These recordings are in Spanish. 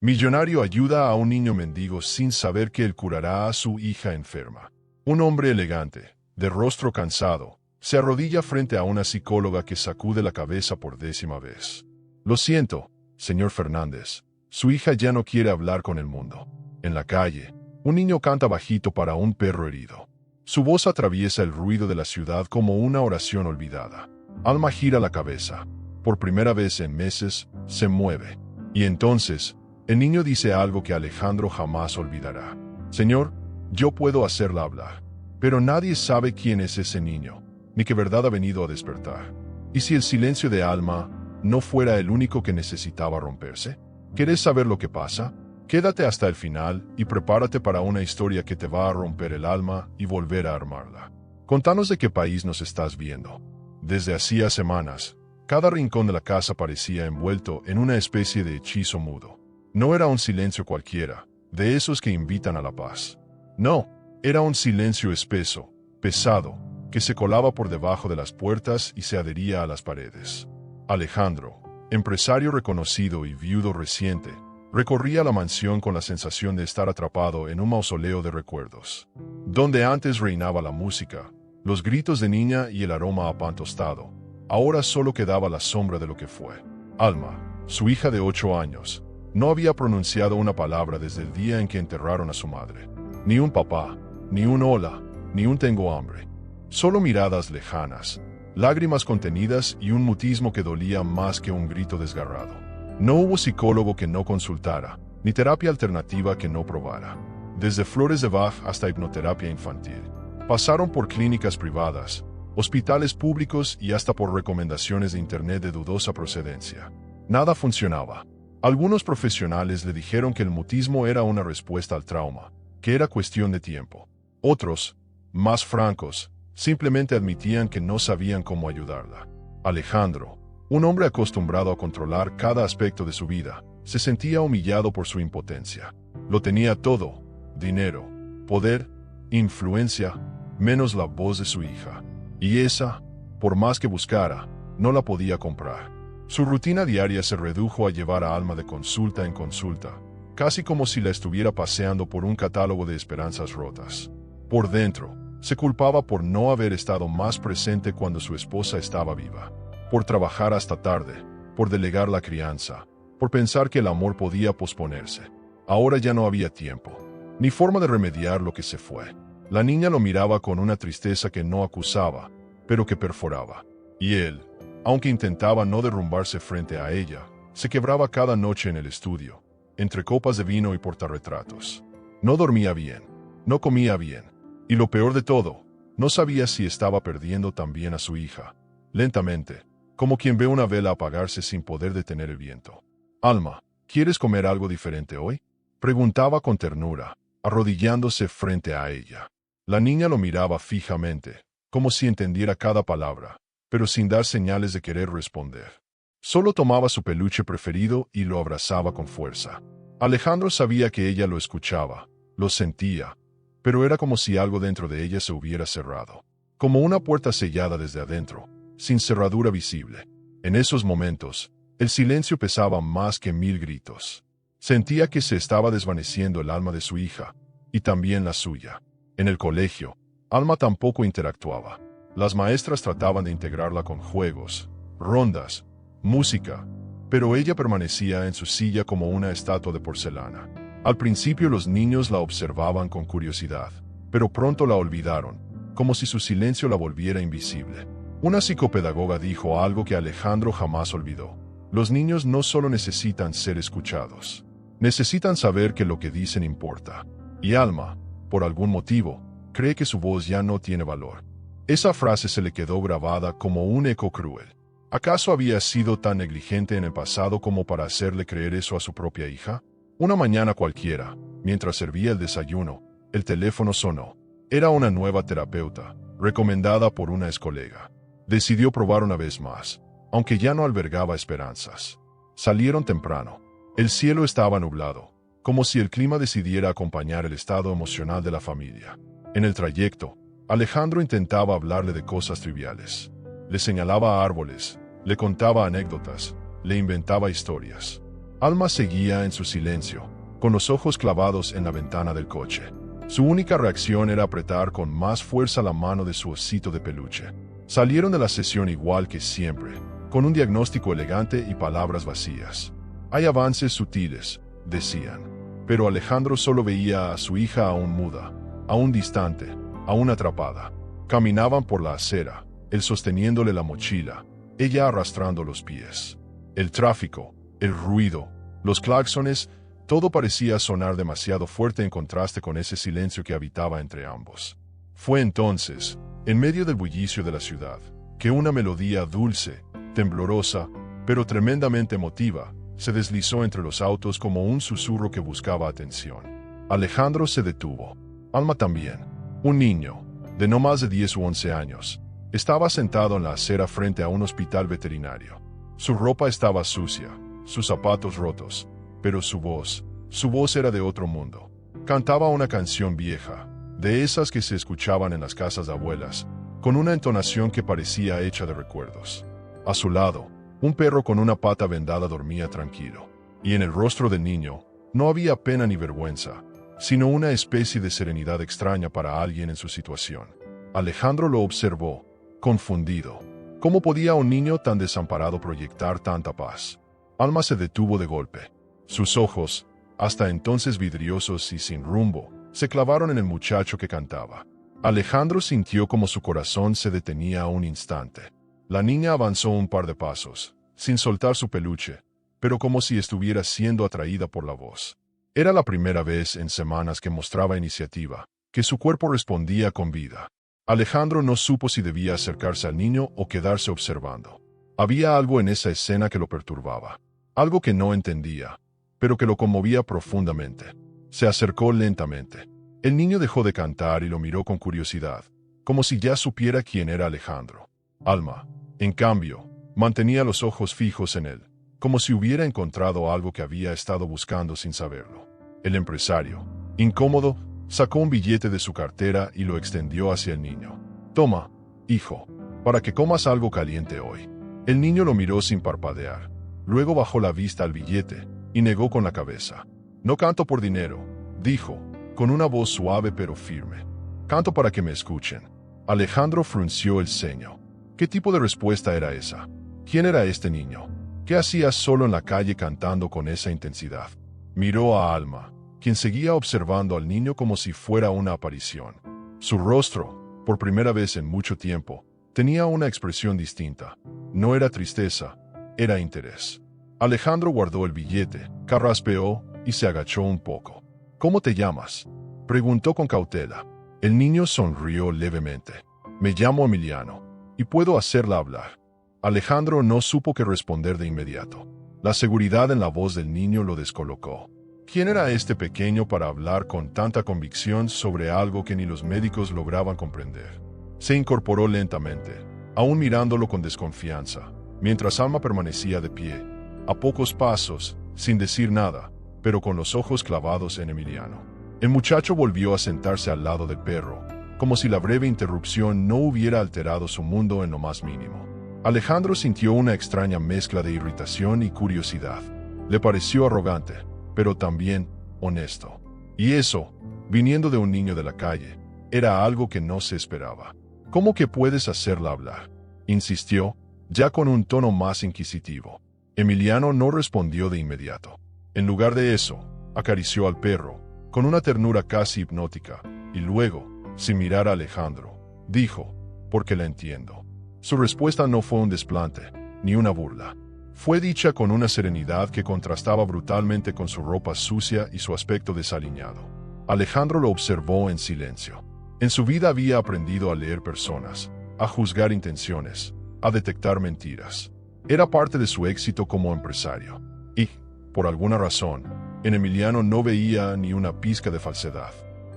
Millonario ayuda a un niño mendigo sin saber que él curará a su hija enferma. Un hombre elegante, de rostro cansado, se arrodilla frente a una psicóloga que sacude la cabeza por 10ª vez. Lo siento, señor Fernández. Su hija ya no quiere hablar con el mundo. En la calle, un niño canta bajito para un perro herido. Su voz atraviesa el ruido de la ciudad como una oración olvidada. Alma gira la cabeza. Por primera vez en meses, se mueve. Y entonces, el niño dice algo que Alejandro jamás olvidará. Señor, yo puedo hacerla hablar. Pero nadie sabe quién es ese niño, ni qué verdad ha venido a despertar. ¿Y si el silencio de Alma no fuera el único que necesitaba romperse? ¿Quieres saber lo que pasa? Quédate hasta el final y prepárate para una historia que te va a romper el alma y volver a armarla. Contanos de qué país nos estás viendo. Desde hacía semanas, cada rincón de la casa parecía envuelto en una especie de hechizo mudo. No era un silencio cualquiera, de esos que invitan a la paz. No, era un silencio espeso, pesado, que se colaba por debajo de las puertas y se adhería a las paredes. Alejandro, empresario reconocido y viudo reciente, recorría la mansión con la sensación de estar atrapado en un mausoleo de recuerdos. Donde antes reinaba la música, los gritos de niña y el aroma a pan tostado, ahora solo quedaba la sombra de lo que fue. Alma, su hija de 8 años, no había pronunciado una palabra desde el día en que enterraron a su madre. Ni un papá, ni un hola, ni un tengo hambre. Solo miradas lejanas, lágrimas contenidas y un mutismo que dolía más que un grito desgarrado. No hubo psicólogo que no consultara, ni terapia alternativa que no probara. Desde flores de Bach hasta hipnoterapia infantil. Pasaron por clínicas privadas, hospitales públicos y hasta por recomendaciones de internet de dudosa procedencia. Nada funcionaba. Algunos profesionales le dijeron que el mutismo era una respuesta al trauma, que era cuestión de tiempo. Otros, más francos, simplemente admitían que no sabían cómo ayudarla. Alejandro, un hombre acostumbrado a controlar cada aspecto de su vida, se sentía humillado por su impotencia. Lo tenía todo: dinero, poder, influencia, menos la voz de su hija. Y esa, por más que buscara, no la podía comprar. Su rutina diaria se redujo a llevar a Alma de consulta en consulta, casi como si la estuviera paseando por un catálogo de esperanzas rotas. Por dentro, se culpaba por no haber estado más presente cuando su esposa estaba viva, por trabajar hasta tarde, por delegar la crianza, por pensar que el amor podía posponerse. Ahora ya no había tiempo, ni forma de remediar lo que se fue. La niña lo miraba con una tristeza que no acusaba, pero que perforaba. Y él, aunque intentaba no derrumbarse frente a ella, se quebraba cada noche en el estudio, entre copas de vino y portarretratos. No dormía bien, no comía bien, y lo peor de todo, no sabía si estaba perdiendo también a su hija. Lentamente, como quien ve una vela apagarse sin poder detener el viento. Alma, ¿quieres comer algo diferente hoy?, preguntaba con ternura, arrodillándose frente a ella. La niña lo miraba fijamente, como si entendiera cada palabra, pero sin dar señales de querer responder. Solo tomaba su peluche preferido y lo abrazaba con fuerza. Alejandro sabía que ella lo escuchaba, lo sentía, pero era como si algo dentro de ella se hubiera cerrado, como una puerta sellada desde adentro, sin cerradura visible. En esos momentos, el silencio pesaba más que 1000 gritos. Sentía que se estaba desvaneciendo el alma de su hija, y también la suya. En el colegio, Alma tampoco interactuaba. Las maestras trataban de integrarla con juegos, rondas, música, pero ella permanecía en su silla como una estatua de porcelana. Al principio los niños la observaban con curiosidad, pero pronto la olvidaron, como si su silencio la volviera invisible. Una psicopedagoga dijo algo que Alejandro jamás olvidó. Los niños no solo necesitan ser escuchados, necesitan saber que lo que dicen importa. Y Alma, por algún motivo, cree que su voz ya no tiene valor. Esa frase se le quedó grabada como un eco cruel. ¿Acaso había sido tan negligente en el pasado como para hacerle creer eso a su propia hija? Una mañana cualquiera, mientras servía el desayuno, el teléfono sonó. Era una nueva terapeuta, recomendada por una excolega. Decidió probar una vez más, aunque ya no albergaba esperanzas. Salieron temprano. El cielo estaba nublado, como si el clima decidiera acompañar el estado emocional de la familia. En el trayecto, Alejandro intentaba hablarle de cosas triviales. Le señalaba árboles, le contaba anécdotas, le inventaba historias. Alma seguía en su silencio, con los ojos clavados en la ventana del coche. Su única reacción era apretar con más fuerza la mano de su osito de peluche. Salieron de la sesión igual que siempre, con un diagnóstico elegante y palabras vacías. Hay avances sutiles, decían, pero Alejandro solo veía a su hija aún muda, aún distante, aún atrapada. Caminaban por la acera, él sosteniéndole la mochila, ella arrastrando los pies. El tráfico, el ruido, los claxones, todo parecía sonar demasiado fuerte en contraste con ese silencio que habitaba entre ambos. Fue entonces, en medio del bullicio de la ciudad, que una melodía dulce, temblorosa, pero tremendamente emotiva, se deslizó entre los autos como un susurro que buscaba atención. Alejandro se detuvo. Alma también. Un niño, de no más de 10 u 11 años, estaba sentado en la acera frente a un hospital veterinario. Su ropa estaba sucia, sus zapatos rotos, pero su voz era de otro mundo. Cantaba una canción vieja, de esas que se escuchaban en las casas de abuelas, con una entonación que parecía hecha de recuerdos. A su lado, un perro con una pata vendada dormía tranquilo, y en el rostro del niño no había pena ni vergüenza, sino una especie de serenidad extraña para alguien en su situación. Alejandro lo observó, confundido. ¿Cómo podía un niño tan desamparado proyectar tanta paz? Alma se detuvo de golpe. Sus ojos, hasta entonces vidriosos y sin rumbo, se clavaron en el muchacho que cantaba. Alejandro sintió como su corazón se detenía un instante. La niña avanzó un par de pasos, sin soltar su peluche, pero como si estuviera siendo atraída por la voz. Era la primera vez en semanas que mostraba iniciativa, que su cuerpo respondía con vida. Alejandro no supo si debía acercarse al niño o quedarse observando. Había algo en esa escena que lo perturbaba, algo que no entendía, pero que lo conmovía profundamente. Se acercó lentamente. El niño dejó de cantar y lo miró con curiosidad, como si ya supiera quién era Alejandro. Alma, en cambio, mantenía los ojos fijos en él, como si hubiera encontrado algo que había estado buscando sin saberlo. El empresario, incómodo, sacó un billete de su cartera y lo extendió hacia el niño. «Toma, hijo, para que comas algo caliente hoy». El niño lo miró sin parpadear. Luego bajó la vista al billete y negó con la cabeza. «No canto por dinero», dijo, con una voz suave pero firme. «Canto para que me escuchen». Alejandro frunció el ceño. ¿Qué tipo de respuesta era esa? ¿Quién era este niño? ¿Qué hacía solo en la calle cantando con esa intensidad? Miró a Alma, quien seguía observando al niño como si fuera una aparición. Su rostro, por primera vez en mucho tiempo, tenía una expresión distinta. No era tristeza, era interés. Alejandro guardó el billete, carraspeó y se agachó un poco. «¿Cómo te llamas?», preguntó con cautela. El niño sonrió levemente. «Me llamo Emiliano, y puedo hacerla hablar». Alejandro no supo qué responder de inmediato. La seguridad en la voz del niño lo descolocó. ¿Quién era este pequeño para hablar con tanta convicción sobre algo que ni los médicos lograban comprender? Se incorporó lentamente, aún mirándolo con desconfianza, mientras Alma permanecía de pie, a pocos pasos, sin decir nada, pero con los ojos clavados en Emiliano. El muchacho volvió a sentarse al lado del perro, como si la breve interrupción no hubiera alterado su mundo en lo más mínimo. Alejandro sintió una extraña mezcla de irritación y curiosidad. Le pareció arrogante, pero también honesto. Y eso, viniendo de un niño de la calle, era algo que no se esperaba. «¿Cómo que puedes hacerla hablar?», insistió, ya con un tono más inquisitivo. Emiliano no respondió de inmediato. En lugar de eso, acarició al perro, con una ternura casi hipnótica, y luego, sin mirar a Alejandro, dijo: «Porque la entiendo». Su respuesta no fue un desplante, ni una burla. Fue dicha con una serenidad que contrastaba brutalmente con su ropa sucia y su aspecto desaliñado. Alejandro lo observó en silencio. En su vida había aprendido a leer personas, a juzgar intenciones, a detectar mentiras. Era parte de su éxito como empresario. Y, por alguna razón, en Emiliano no veía ni una pizca de falsedad.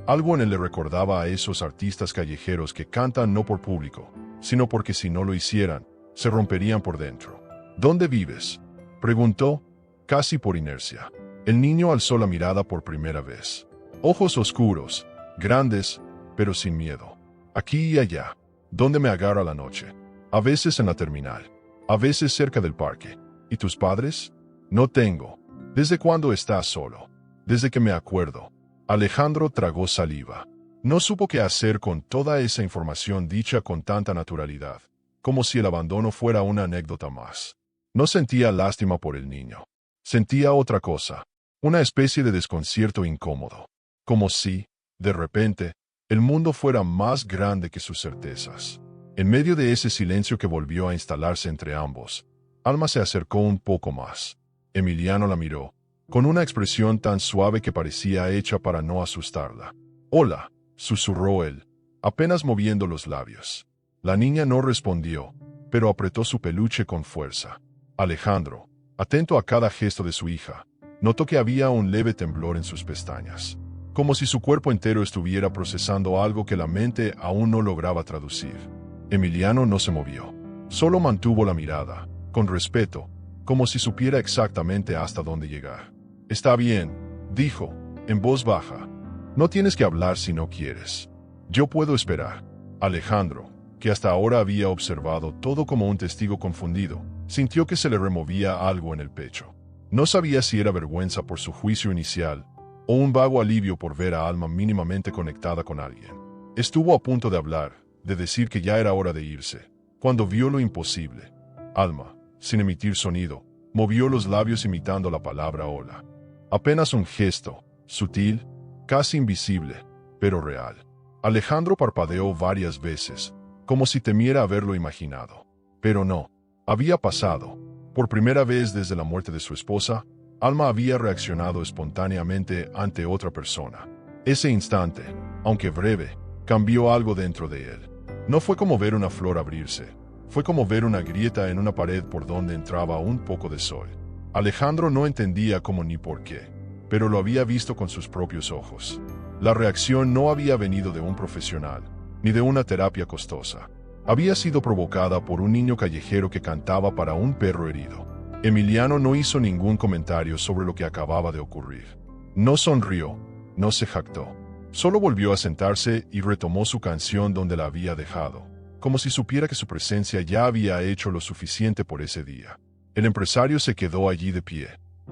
Algo en él le recordaba a esos artistas callejeros que cantan no por público, sino porque si no lo hicieran, se romperían por dentro. «¿Dónde vives?», preguntó, casi por inercia. El niño alzó la mirada por primera vez. Ojos oscuros, grandes, pero sin miedo. «Aquí y allá, donde me agarra la noche. A veces en la terminal, a veces cerca del parque. ¿Y tus padres?». «No tengo». ¿Desde cuándo estás solo? Desde que me acuerdo. Alejandro tragó saliva. No supo qué hacer con toda esa información dicha con tanta naturalidad, como si el abandono fuera una anécdota más. No sentía lástima por el niño. Sentía otra cosa, una especie de desconcierto incómodo, como si, de repente, el mundo fuera más grande que sus certezas. En medio de ese silencio que volvió a instalarse entre ambos, Alma se acercó un poco más. Emiliano la miró, con una expresión tan suave que parecía hecha para no asustarla. «Hola», susurró él, apenas moviendo los labios. La niña no respondió, pero apretó su peluche con fuerza. Alejandro, atento a cada gesto de su hija, notó que había un leve temblor en sus pestañas, como si su cuerpo entero estuviera procesando algo que la mente aún no lograba traducir. Emiliano no se movió, solo mantuvo la mirada, con respeto, como si supiera exactamente hasta dónde llegar. «Está bien», dijo, en voz baja. «No tienes que hablar si no quieres. Yo puedo esperar». Alejandro, que hasta ahora había observado todo como un testigo confundido, sintió que se le removía algo en el pecho. No sabía si era vergüenza por su juicio inicial o un vago alivio por ver a Alma mínimamente conectada con alguien. Estuvo a punto de hablar, de decir que ya era hora de irse, cuando vio lo imposible. Alma, sin emitir sonido, movió los labios imitando la palabra hola. Apenas un gesto, sutil, casi invisible, pero real. Alejandro parpadeó varias veces, como si temiera haberlo imaginado. Pero no, había pasado. Por primera vez desde la muerte de su esposa, Alma había reaccionado espontáneamente ante otra persona. Ese instante, aunque breve, cambió algo dentro de él. No fue como ver una flor abrirse, fue como ver una grieta en una pared por donde entraba un poco de sol. Alejandro no entendía cómo ni por qué, pero lo había visto con sus propios ojos. La reacción no había venido de un profesional, ni de una terapia costosa. Había sido provocada por un niño callejero que cantaba para un perro herido. Emiliano no hizo ningún comentario sobre lo que acababa de ocurrir. No sonrió, no se jactó. Solo volvió a sentarse y retomó su canción donde la había dejado, como si supiera que su presencia ya había hecho lo suficiente por ese día. El empresario se quedó allí de pie,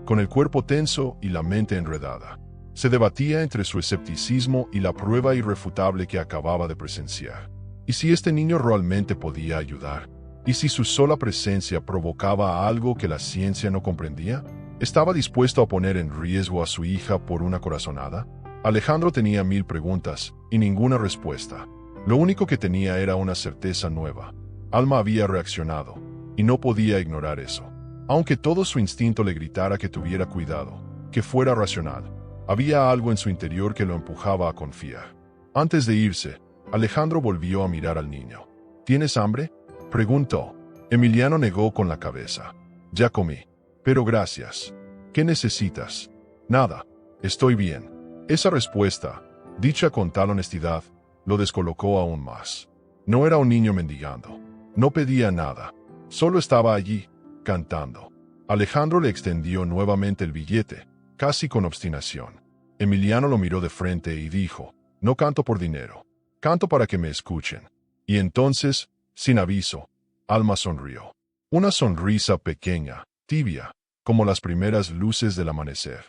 con el cuerpo tenso y la mente enredada. Se debatía entre su escepticismo y la prueba irrefutable que acababa de presenciar. ¿Y si este niño realmente podía ayudar? ¿Y si su sola presencia provocaba algo que la ciencia no comprendía? ¿Estaba dispuesto a poner en riesgo a su hija por una corazonada? Alejandro tenía 1000 preguntas y ninguna respuesta. Lo único que tenía era una certeza nueva. Alma había reaccionado, y no podía ignorar eso. Aunque todo su instinto le gritara que tuviera cuidado, que fuera racional, había algo en su interior que lo empujaba a confiar. Antes de irse, Alejandro volvió a mirar al niño. ¿Tienes hambre?, preguntó. Emiliano negó con la cabeza. Ya comí. Pero gracias. ¿Qué necesitas? Nada. Estoy bien. Esa respuesta, dicha con tal honestidad, lo descolocó aún más. No era un niño mendigando. No pedía nada. Solo estaba allí, cantando. Alejandro le extendió nuevamente el billete, casi con obstinación. Emiliano lo miró de frente y dijo, «No canto por dinero. Canto para que me escuchen». Y entonces, sin aviso, Alma sonrió. Una sonrisa pequeña, tibia, como las primeras luces del amanecer.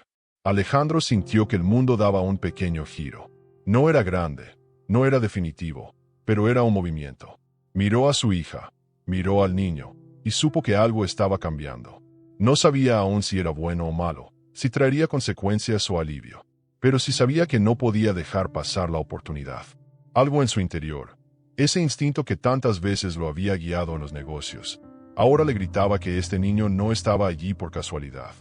Alejandro sintió que el mundo daba un pequeño giro. No era grande, no era definitivo, pero era un movimiento. Miró a su hija, miró al niño, y supo que algo estaba cambiando. No sabía aún si era bueno o malo, si traería consecuencias o alivio, pero sí sabía que no podía dejar pasar la oportunidad. Algo en su interior, ese instinto que tantas veces lo había guiado en los negocios, ahora le gritaba que este niño no estaba allí por casualidad,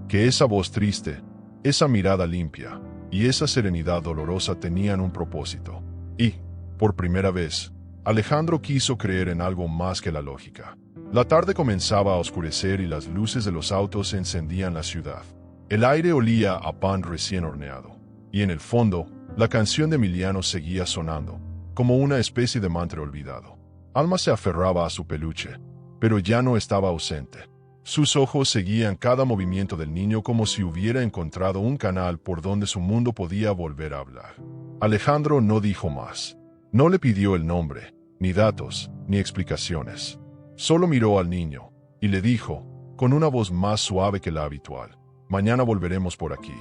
que esa voz triste, esa mirada limpia y esa serenidad dolorosa tenían un propósito. Y, por primera vez, Alejandro quiso creer en algo más que la lógica. La tarde comenzaba a oscurecer y las luces de los autos encendían la ciudad. El aire olía a pan recién horneado, y en el fondo, la canción de Emiliano seguía sonando, como una especie de mantra olvidado. Alma se aferraba a su peluche, pero ya no estaba ausente. Sus ojos seguían cada movimiento del niño como si hubiera encontrado un canal por donde su mundo podía volver a hablar. Alejandro no dijo más. No le pidió el nombre, ni datos, ni explicaciones. Solo miró al niño, y le dijo, con una voz más suave que la habitual, Mañana volveremos por aquí.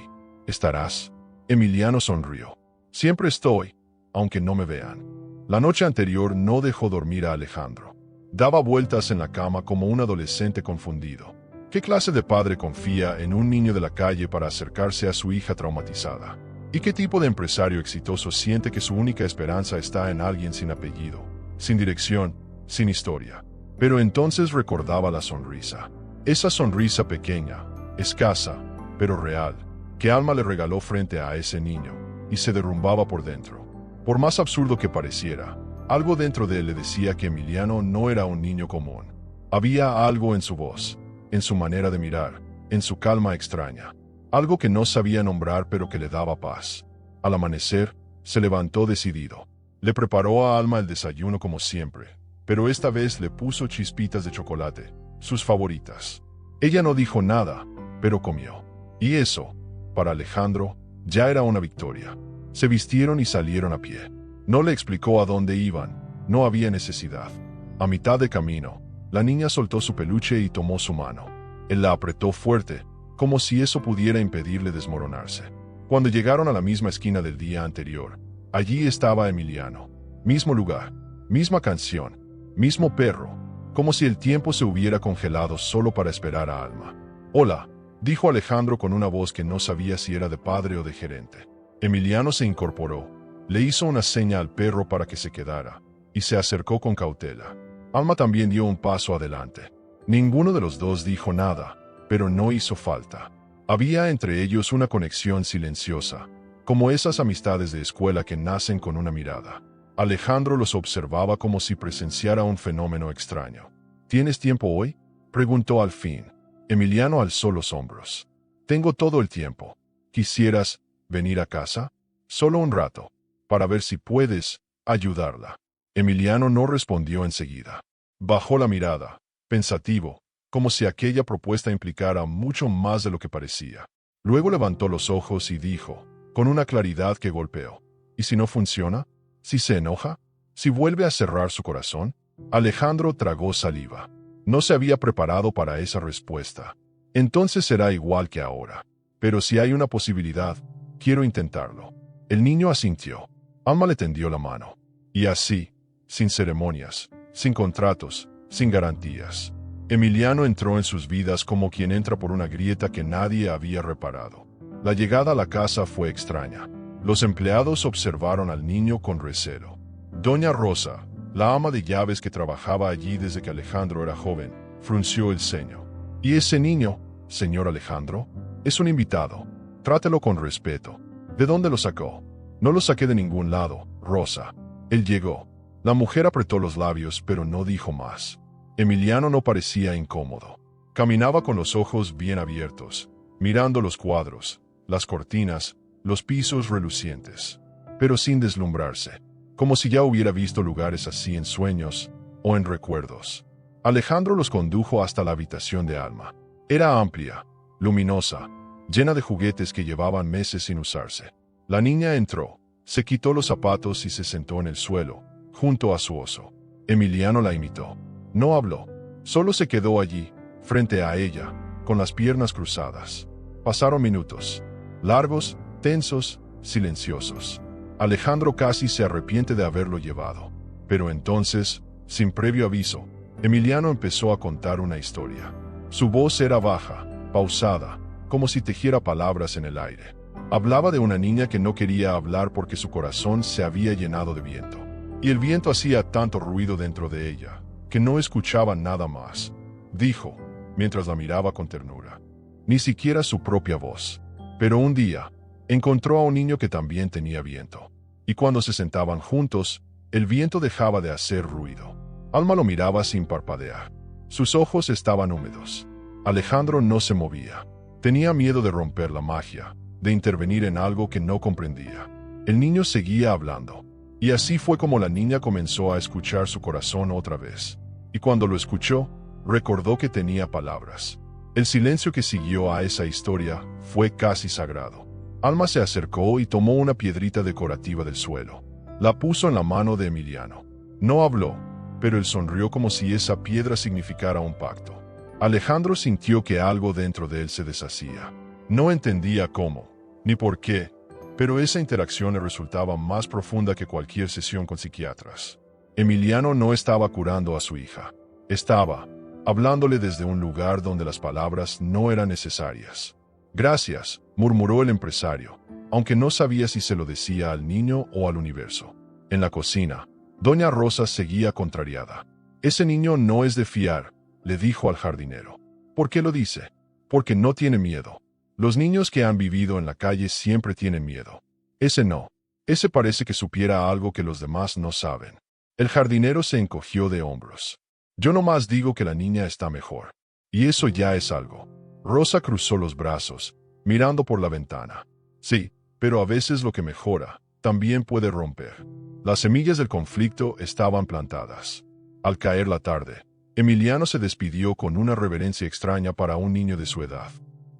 ¿Estarás? Emiliano sonrió. Siempre estoy, aunque no me vean. La noche anterior no dejó dormir a Alejandro. Daba vueltas en la cama como un adolescente confundido. ¿Qué clase de padre confía en un niño de la calle para acercarse a su hija traumatizada? ¿Y qué tipo de empresario exitoso siente que su única esperanza está en alguien sin apellido, sin dirección, sin historia? Pero entonces recordaba la sonrisa. Esa sonrisa pequeña, escasa, pero real, que Alma le regaló frente a ese niño, y se derrumbaba por dentro. Por más absurdo que pareciera, algo dentro de él le decía que Emiliano no era un niño común. Había algo en su voz, en su manera de mirar, en su calma extraña. Algo que no sabía nombrar pero que le daba paz. Al amanecer, se levantó decidido. Le preparó a Alma el desayuno como siempre, pero esta vez le puso chispitas de chocolate, sus favoritas. Ella no dijo nada, pero comió. Y eso, para Alejandro, ya era una victoria. Se vistieron y salieron a pie. No le explicó a dónde iban, no había necesidad. A mitad de camino, la niña soltó su peluche y tomó su mano. Él la apretó fuerte, como si eso pudiera impedirle desmoronarse. Cuando llegaron a la misma esquina del día anterior, allí estaba Emiliano. Mismo lugar, misma canción, mismo perro, como si el tiempo se hubiera congelado solo para esperar a Alma. «Hola», dijo Alejandro con una voz que no sabía si era de padre o de gerente. Emiliano se incorporó, le hizo una seña al perro para que se quedara, y se acercó con cautela. Alma también dio un paso adelante. Ninguno de los dos dijo nada, pero no hizo falta. Había entre ellos una conexión silenciosa, como esas amistades de escuela que nacen con una mirada. Alejandro los observaba como si presenciara un fenómeno extraño. «¿Tienes tiempo hoy?», preguntó al fin. Emiliano alzó los hombros. «Tengo todo el tiempo. ¿Quisieras venir a casa? Solo un rato, para ver si puedes ayudarla». Emiliano no respondió enseguida. Bajó la mirada, pensativo, como si aquella propuesta implicara mucho más de lo que parecía. Luego levantó los ojos y dijo, con una claridad que golpeó: «¿Y si no funciona? ¿Si se enoja? ¿Si vuelve a cerrar su corazón?». Alejandro tragó saliva. No se había preparado para esa respuesta. «Entonces será igual que ahora. Pero si hay una posibilidad, quiero intentarlo». El niño asintió. Alma le tendió la mano. Y así, sin ceremonias, sin contratos, sin garantías, Emiliano entró en sus vidas como quien entra por una grieta que nadie había reparado. La llegada a la casa fue extraña. Los empleados observaron al niño con recelo. Doña Rosa, la ama de llaves que trabajaba allí desde que Alejandro era joven, frunció el ceño. «¿Y ese niño, señor Alejandro? Es un invitado. Trátelo con respeto». «¿De dónde lo sacó?». «No lo saqué de ningún lado, Rosa. Él llegó». La mujer apretó los labios, pero no dijo más. Emiliano no parecía incómodo. Caminaba con los ojos bien abiertos, mirando los cuadros, las cortinas, los pisos relucientes, pero sin deslumbrarse, como si ya hubiera visto lugares así en sueños o en recuerdos. Alejandro los condujo hasta la habitación de Alma. Era amplia, luminosa, llena de juguetes que llevaban meses sin usarse. La niña entró, se quitó los zapatos y se sentó en el suelo, junto a su oso. Emiliano la imitó. No habló, solo se quedó allí, frente a ella, con las piernas cruzadas. Pasaron minutos, largos, tensos, silenciosos. Alejandro casi se arrepiente de haberlo llevado. Pero entonces, sin previo aviso, Emiliano empezó a contar una historia. Su voz era baja, pausada, como si tejiera palabras en el aire. Hablaba de una niña que no quería hablar porque su corazón se había llenado de viento. Y el viento hacía tanto ruido dentro de ella, que no escuchaba nada más. Dijo, mientras la miraba con ternura. Ni siquiera su propia voz. Pero un día, encontró a un niño que también tenía viento. Y cuando se sentaban juntos, el viento dejaba de hacer ruido. Alma lo miraba sin parpadear. Sus ojos estaban húmedos. Alejandro no se movía. Tenía miedo de romper la magia, de intervenir en algo que no comprendía. El niño seguía hablando. Y así fue como la niña comenzó a escuchar su corazón otra vez. Y cuando lo escuchó, recordó que tenía palabras. El silencio que siguió a esa historia fue casi sagrado. Alma se acercó y tomó una piedrita decorativa del suelo. La puso en la mano de Emiliano. No habló, pero él sonrió como si esa piedra significara un pacto. Alejandro sintió que algo dentro de él se deshacía. No entendía cómo, ni por qué, pero esa interacción le resultaba más profunda que cualquier sesión con psiquiatras. Emiliano no estaba curando a su hija. Estaba hablándole desde un lugar donde las palabras no eran necesarias. Gracias, murmuró el empresario, aunque no sabía si se lo decía al niño o al universo. En la cocina, doña Rosa seguía contrariada. Ese niño no es de fiar, le dijo al jardinero. ¿Por qué lo dice? Porque no tiene miedo. Los niños que han vivido en la calle siempre tienen miedo. Ese no. Ese parece que supiera algo que los demás no saben. El jardinero se encogió de hombros. Yo nomás digo que la niña está mejor. Y eso ya es algo. Rosa cruzó los brazos, mirando por la ventana. Sí, pero a veces lo que mejora también puede romper. Las semillas del conflicto estaban plantadas. Al caer la tarde, Emiliano se despidió con una reverencia extraña para un niño de su edad.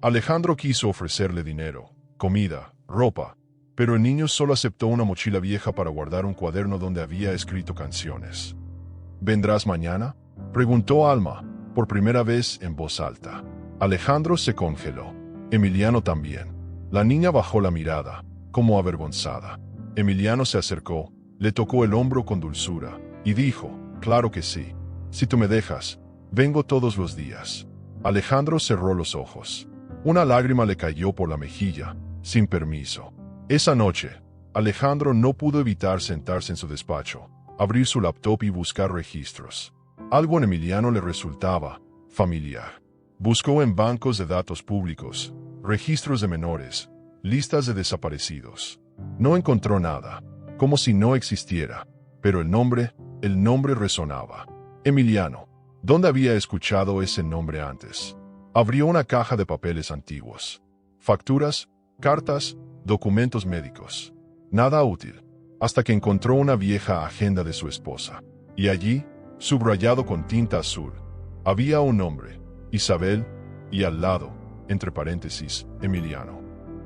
Alejandro quiso ofrecerle dinero, comida, ropa, pero el niño solo aceptó una mochila vieja para guardar un cuaderno donde había escrito canciones. ¿Vendrás mañana?, preguntó Alma, por primera vez en voz alta. Alejandro se congeló. Emiliano también. La niña bajó la mirada, como avergonzada. Emiliano se acercó, le tocó el hombro con dulzura, y dijo, claro que sí. Si tú me dejas, vengo todos los días. Alejandro cerró los ojos. Una lágrima le cayó por la mejilla, sin permiso. Esa noche, Alejandro no pudo evitar sentarse en su despacho, abrir su laptop y buscar registros. Algo en Emiliano le resultaba familiar. Buscó en bancos de datos públicos, registros de menores, listas de desaparecidos. No encontró nada, como si no existiera, pero el nombre resonaba. Emiliano. ¿Dónde había escuchado ese nombre antes? Abrió una caja de papeles antiguos. Facturas, cartas, documentos médicos. Nada útil, hasta que encontró una vieja agenda de su esposa. Y allí, subrayado con tinta azul, había un nombre, Isabel, y al lado, entre paréntesis, Emiliano.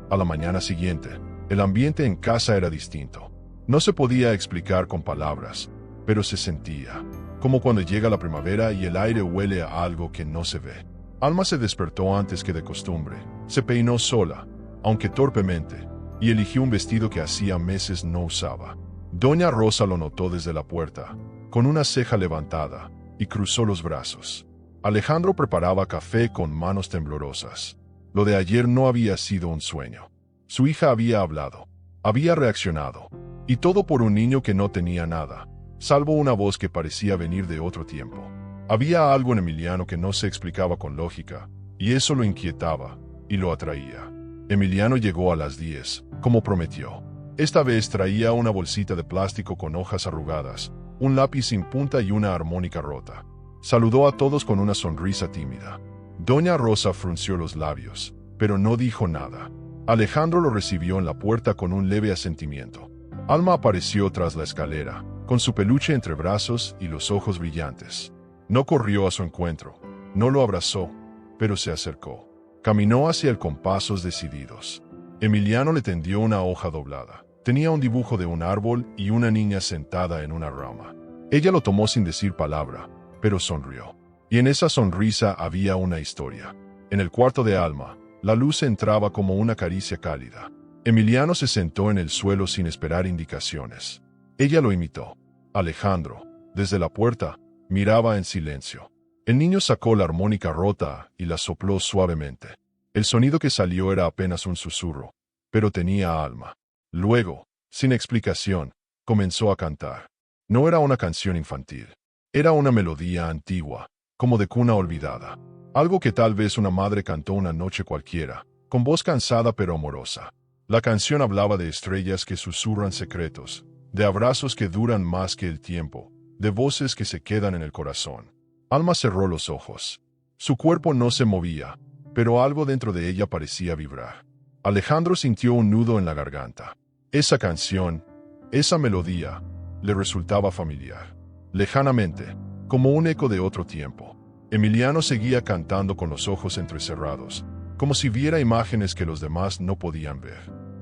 A la mañana siguiente, el ambiente en casa era distinto. No se podía explicar con palabras, pero se sentía, como cuando llega la primavera y el aire huele a algo que no se ve. Alma se despertó antes que de costumbre, se peinó sola, aunque torpemente, y eligió un vestido que hacía meses no usaba. Doña Rosa lo notó desde la puerta, con una ceja levantada, y cruzó los brazos. Alejandro preparaba café con manos temblorosas. Lo de ayer no había sido un sueño. Su hija había hablado, había reaccionado, y todo por un niño que no tenía nada, salvo una voz que parecía venir de otro tiempo. Había algo en Emiliano que no se explicaba con lógica, y eso lo inquietaba, y lo atraía. Emiliano llegó a las 10, como prometió. Esta vez traía una bolsita de plástico con hojas arrugadas, un lápiz sin punta y una armónica rota. Saludó a todos con una sonrisa tímida. Doña Rosa frunció los labios, pero no dijo nada. Alejandro lo recibió en la puerta con un leve asentimiento. Alma apareció tras la escalera, con su peluche entre brazos y los ojos brillantes. No corrió a su encuentro, no lo abrazó, pero se acercó. Caminó hacia él con pasos decididos. Emiliano le tendió una hoja doblada. Tenía un dibujo de un árbol y una niña sentada en una rama. Ella lo tomó sin decir palabra, pero sonrió. Y en esa sonrisa había una historia. En el cuarto de Alma, la luz entraba como una caricia cálida. Emiliano se sentó en el suelo sin esperar indicaciones. Ella lo imitó. Alejandro, desde la puerta, miraba en silencio. El niño sacó la armónica rota y la sopló suavemente. El sonido que salió era apenas un susurro, pero tenía alma. Luego, sin explicación, comenzó a cantar. No era una canción infantil. Era una melodía antigua, como de cuna olvidada. Algo que tal vez una madre cantó una noche cualquiera, con voz cansada pero amorosa. La canción hablaba de estrellas que susurran secretos, de abrazos que duran más que el tiempo, de voces que se quedan en el corazón. Alma cerró los ojos. Su cuerpo no se movía, pero algo dentro de ella parecía vibrar. Alejandro sintió un nudo en la garganta. Esa canción, esa melodía, le resultaba familiar. Lejanamente, como un eco de otro tiempo. Emiliano seguía cantando con los ojos entrecerrados, como si viera imágenes que los demás no podían ver.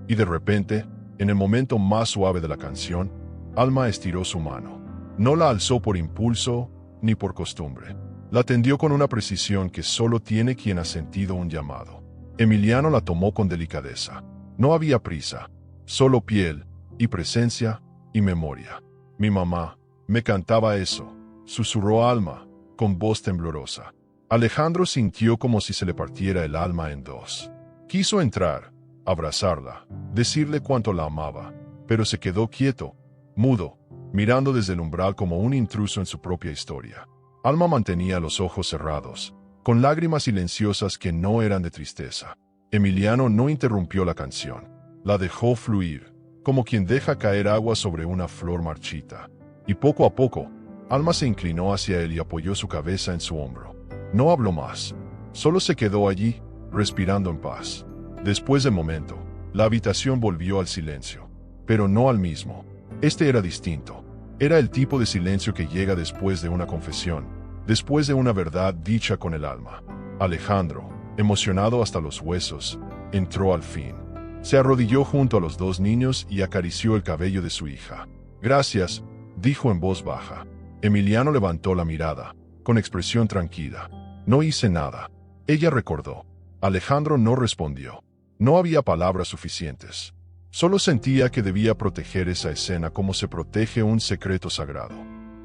Y de repente, en el momento más suave de la canción, Alma estiró su mano. No la alzó por impulso ni por costumbre. La tendió con una precisión que solo tiene quien ha sentido un llamado. Emiliano la tomó con delicadeza. No había prisa, solo piel, y presencia, y memoria. Mi mamá me cantaba eso, susurró Alma, con voz temblorosa. Alejandro sintió como si se le partiera el alma en dos. Quiso entrar, abrazarla, decirle cuánto la amaba, pero se quedó quieto, mudo, mirando desde el umbral como un intruso en su propia historia. Alma mantenía los ojos cerrados, con lágrimas silenciosas que no eran de tristeza. Emiliano no interrumpió la canción. La dejó fluir, como quien deja caer agua sobre una flor marchita. Y poco a poco, Alma se inclinó hacia él y apoyó su cabeza en su hombro. No habló más. Solo se quedó allí, respirando en paz. Después de momento, la habitación volvió al silencio. Pero no al mismo. Este era distinto. Era el tipo de silencio que llega después de una confesión, después de una verdad dicha con el alma. Alejandro, emocionado hasta los huesos, entró al fin. Se arrodilló junto a los dos niños y acarició el cabello de su hija. Gracias, dijo en voz baja. Emiliano levantó la mirada, con expresión tranquila. No hice nada. Ella recordó. Alejandro no respondió. No había palabras suficientes. Solo sentía que debía proteger esa escena como se protege un secreto sagrado.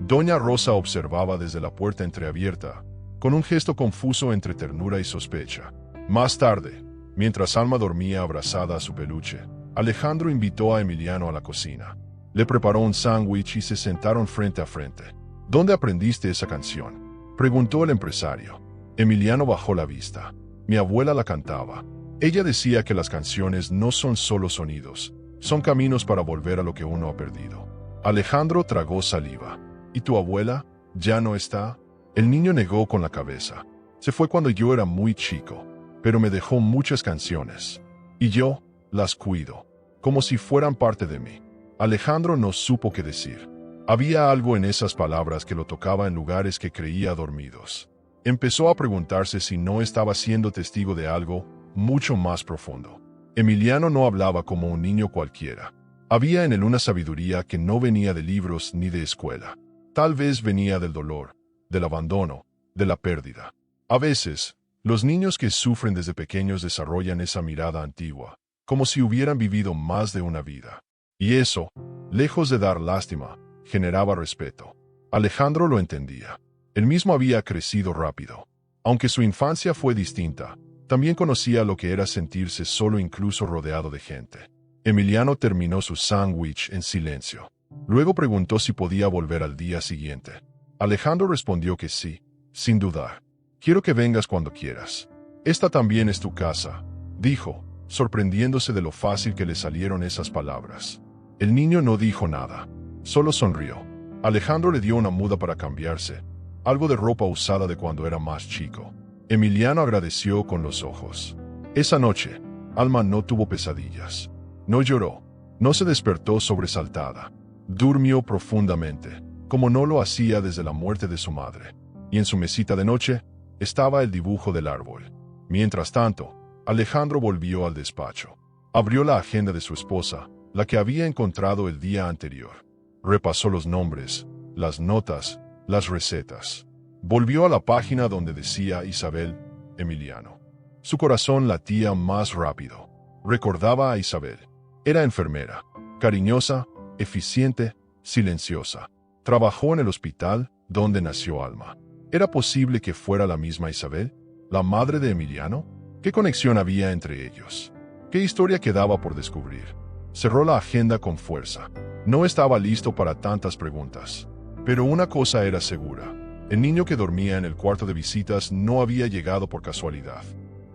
Doña Rosa observaba desde la puerta entreabierta, con un gesto confuso entre ternura y sospecha. Más tarde, mientras Alma dormía abrazada a su peluche, Alejandro invitó a Emiliano a la cocina. Le preparó un sándwich y se sentaron frente a frente. ¿Dónde aprendiste esa canción?, preguntó el empresario. Emiliano bajó la vista. Mi abuela la cantaba. Ella decía que las canciones no son solo sonidos, son caminos para volver a lo que uno ha perdido. Alejandro tragó saliva. ¿Y tu abuela? ¿Ya no está? El niño negó con la cabeza. Se fue cuando yo era muy chico, pero me dejó muchas canciones. Y yo las cuido, como si fueran parte de mí. Alejandro no supo qué decir. Había algo en esas palabras que lo tocaba en lugares que creía dormidos. Empezó a preguntarse si no estaba siendo testigo de algo mucho más profundo. Emiliano no hablaba como un niño cualquiera. Había en él una sabiduría que no venía de libros ni de escuela. Tal vez venía del dolor, del abandono, de la pérdida. A veces, los niños que sufren desde pequeños desarrollan esa mirada antigua, como si hubieran vivido más de una vida. Y eso, lejos de dar lástima, generaba respeto. Alejandro lo entendía. Él mismo había crecido rápido. Aunque su infancia fue distinta, también conocía lo que era sentirse solo incluso rodeado de gente. Emiliano terminó su sándwich en silencio. Luego preguntó si podía volver al día siguiente. Alejandro respondió que sí, sin dudar. Quiero que vengas cuando quieras. Esta también es tu casa, dijo, sorprendiéndose de lo fácil que le salieron esas palabras. El niño no dijo nada, solo sonrió. Alejandro le dio una muda para cambiarse, algo de ropa usada de cuando era más chico. Emiliano agradeció con los ojos. Esa noche, Alma no tuvo pesadillas. No lloró, no se despertó sobresaltada. Durmió profundamente, como no lo hacía desde la muerte de su madre. Y en su mesita de noche, estaba el dibujo del árbol. Mientras tanto, Alejandro volvió al despacho. Abrió la agenda de su esposa, la que había encontrado el día anterior. Repasó los nombres, las notas, las recetas. Volvió a la página donde decía Isabel, Emiliano. Su corazón latía más rápido. Recordaba a Isabel. Era enfermera, cariñosa, eficiente, silenciosa. Trabajó en el hospital donde nació Alma. ¿Era posible que fuera la misma Isabel, la madre de Emiliano? ¿Qué conexión había entre ellos? ¿Qué historia quedaba por descubrir? Cerró la agenda con fuerza. No estaba listo para tantas preguntas. Pero una cosa era segura. El niño que dormía en el cuarto de visitas no había llegado por casualidad.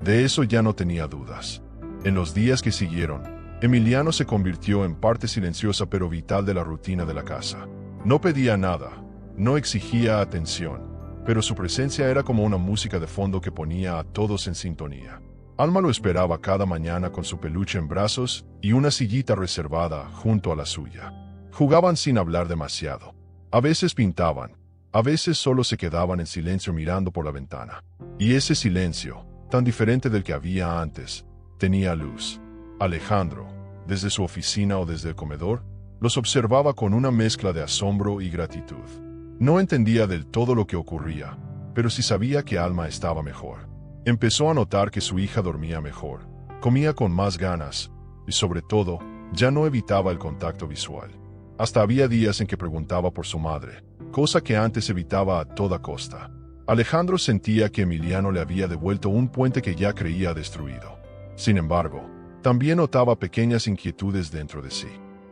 De eso ya no tenía dudas. En los días que siguieron, Emiliano se convirtió en parte silenciosa pero vital de la rutina de la casa. No pedía nada, no exigía atención, pero su presencia era como una música de fondo que ponía a todos en sintonía. Alma lo esperaba cada mañana con su peluche en brazos y una sillita reservada junto a la suya. Jugaban sin hablar demasiado. A veces pintaban, a veces solo se quedaban en silencio mirando por la ventana. Y ese silencio, tan diferente del que había antes, tenía luz. Alejandro, desde su oficina o desde el comedor, los observaba con una mezcla de asombro y gratitud. No entendía del todo lo que ocurría, pero sí sabía que Alma estaba mejor. Empezó a notar que su hija dormía mejor, comía con más ganas y, sobre todo, ya no evitaba el contacto visual. Hasta había días en que preguntaba por su madre, cosa que antes evitaba a toda costa. Alejandro sentía que Emiliano le había devuelto un puente que ya creía destruido. Sin embargo, también notaba pequeñas inquietudes dentro de sí.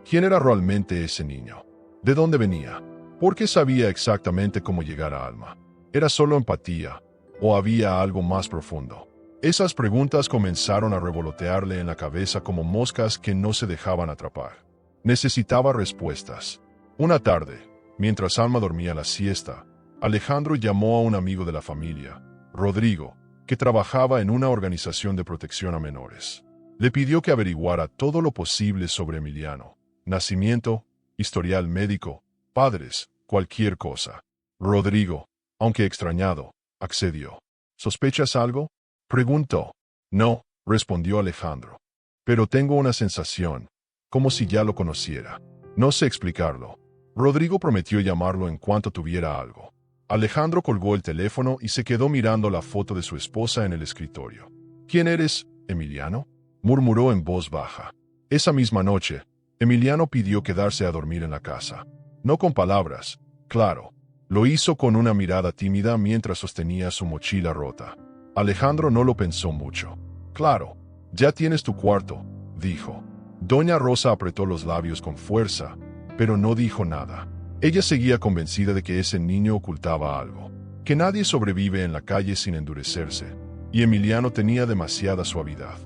¿Quién era realmente ese niño? ¿De dónde venía? ¿Por qué sabía exactamente cómo llegar a Alma? ¿Era solo empatía o había algo más profundo? Esas preguntas comenzaron a revolotearle en la cabeza como moscas que no se dejaban atrapar. Necesitaba respuestas. Una tarde, mientras Alma dormía la siesta, Alejandro llamó a un amigo de la familia, Rodrigo, que trabajaba en una organización de protección a menores. Le pidió que averiguara todo lo posible sobre Emiliano: nacimiento, historial médico, padres, cualquier cosa. Rodrigo, aunque extrañado, accedió. ¿Sospechas algo?, preguntó. No, respondió Alejandro. Pero tengo una sensación, como si ya lo conociera. No sé explicarlo. Rodrigo prometió llamarlo en cuanto tuviera algo. Alejandro colgó el teléfono y se quedó mirando la foto de su esposa en el escritorio. ¿Quién eres, Emiliano?, murmuró en voz baja. Esa misma noche, Emiliano pidió quedarse a dormir en la casa. No con palabras, claro. Lo hizo con una mirada tímida mientras sostenía su mochila rota. Alejandro no lo pensó mucho. Claro, ya tienes tu cuarto, dijo. Doña Rosa apretó los labios con fuerza, pero no dijo nada. Ella seguía convencida de que ese niño ocultaba algo, que nadie sobrevive en la calle sin endurecerse, y Emiliano tenía demasiada suavidad.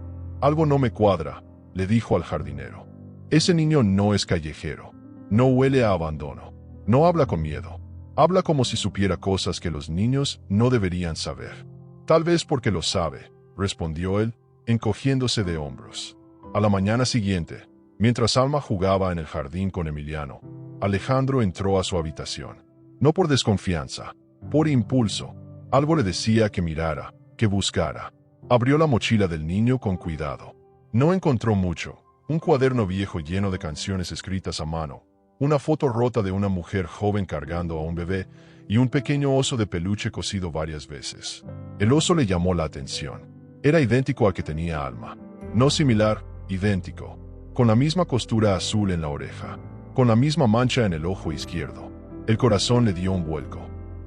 Algo no me cuadra, le dijo al jardinero. Ese niño no es callejero, no huele a abandono, no habla con miedo, habla como si supiera cosas que los niños no deberían saber. Tal vez porque lo sabe, respondió él, encogiéndose de hombros. A la mañana siguiente, mientras Alma jugaba en el jardín con Emiliano, Alejandro entró a su habitación. No por desconfianza, por impulso. Algo le decía que mirara, que buscara. Abrió la mochila del niño con cuidado. No encontró mucho: un cuaderno viejo lleno de canciones escritas a mano, una foto rota de una mujer joven cargando a un bebé y un pequeño oso de peluche cosido varias veces. El oso le llamó la atención. Era idéntico al que tenía Alma. No similar, idéntico. Con la misma costura azul en la oreja, con la misma mancha en el ojo izquierdo. El corazón le dio un vuelco.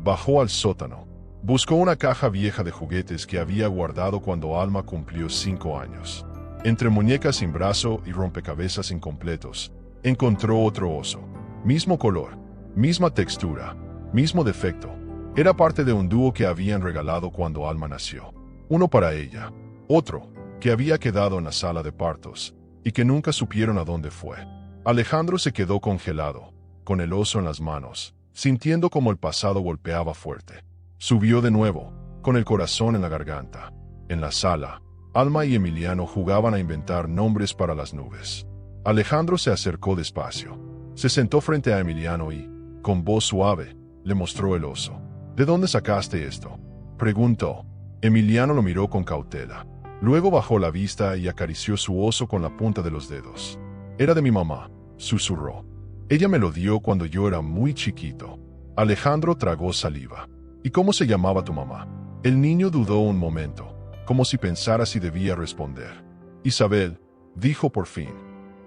Bajó al sótano. Buscó una caja vieja de juguetes que había guardado cuando Alma cumplió 5 años. Entre muñecas sin brazo y rompecabezas incompletos, encontró otro oso. Mismo color, misma textura, mismo defecto. Era parte de un dúo que habían regalado cuando Alma nació. Uno para ella, otro, que había quedado en la sala de partos, y que nunca supieron a dónde fue. Alejandro se quedó congelado, con el oso en las manos, sintiendo como el pasado golpeaba fuerte. Subió de nuevo, con el corazón en la garganta. En la sala, Alma y Emiliano jugaban a inventar nombres para las nubes. Alejandro se acercó despacio. Se sentó frente a Emiliano y, con voz suave, le mostró el oso. ¿De dónde sacaste esto?, preguntó. Emiliano lo miró con cautela. Luego bajó la vista y acarició su oso con la punta de los dedos. Era de mi mamá, susurró. Ella me lo dio cuando yo era muy chiquito. Alejandro tragó saliva. ¿Y cómo se llamaba tu mamá? El niño dudó un momento, como si pensara si debía responder. Isabel, dijo por fin.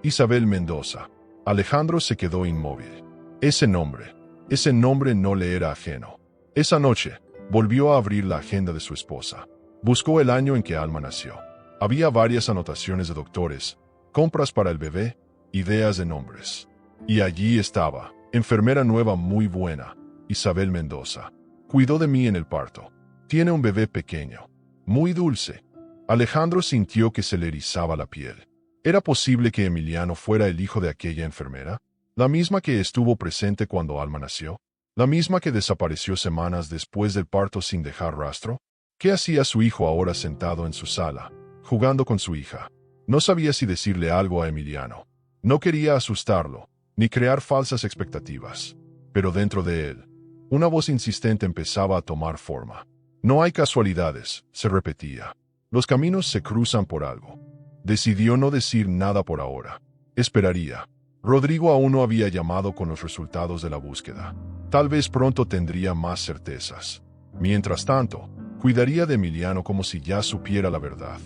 Isabel Mendoza. Alejandro se quedó inmóvil. Ese nombre no le era ajeno. Esa noche, volvió a abrir la agenda de su esposa. Buscó el año en que Alma nació. Había varias anotaciones de doctores, compras para el bebé, ideas de nombres. Y allí estaba, enfermera nueva muy buena, Isabel Mendoza. Cuidó de mí en el parto. Tiene un bebé pequeño, muy dulce. Alejandro sintió que se le erizaba la piel. ¿Era posible que Emiliano fuera el hijo de aquella enfermera? ¿La misma que estuvo presente cuando Alma nació? ¿La misma que desapareció semanas después del parto sin dejar rastro? ¿Qué hacía su hijo ahora sentado en su sala, jugando con su hija? No sabía si decirle algo a Emiliano. No quería asustarlo, ni crear falsas expectativas. Pero dentro de él, una voz insistente empezaba a tomar forma. No hay casualidades, se repetía. Los caminos se cruzan por algo. Decidió no decir nada por ahora. Esperaría. Rodrigo aún no había llamado con los resultados de la búsqueda. Tal vez pronto tendría más certezas. Mientras tanto, Cuidaría de Emiliano como si ya supiera la verdad.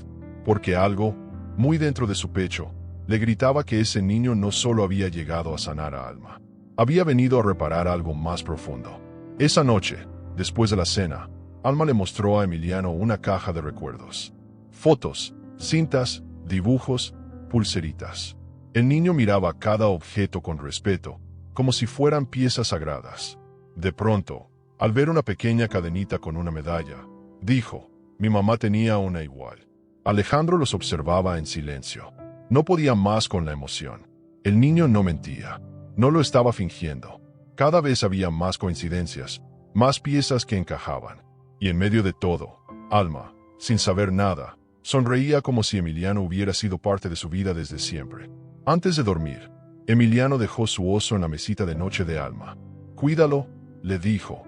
Porque algo, muy dentro de su pecho, le gritaba que ese niño no solo había llegado a sanar a Alma. Había venido a reparar algo más profundo. Esa noche, después de la cena, Alma le mostró a Emiliano una caja de recuerdos. Fotos, cintas, dibujos, pulseritas. El niño miraba cada objeto con respeto, como si fueran piezas sagradas. De pronto, al ver una pequeña cadenita con una medalla, dijo: «Mi mamá tenía una igual». Alejandro los observaba en silencio. No podía más con la emoción. El niño no mentía. No lo estaba fingiendo. Cada vez había más coincidencias, más piezas que encajaban. Y en medio de todo, Alma, sin saber nada, sonreía como si Emiliano hubiera sido parte de su vida desde siempre. Antes de dormir, Emiliano dejó su oso en la mesita de noche de Alma. «Cuídalo», le dijo.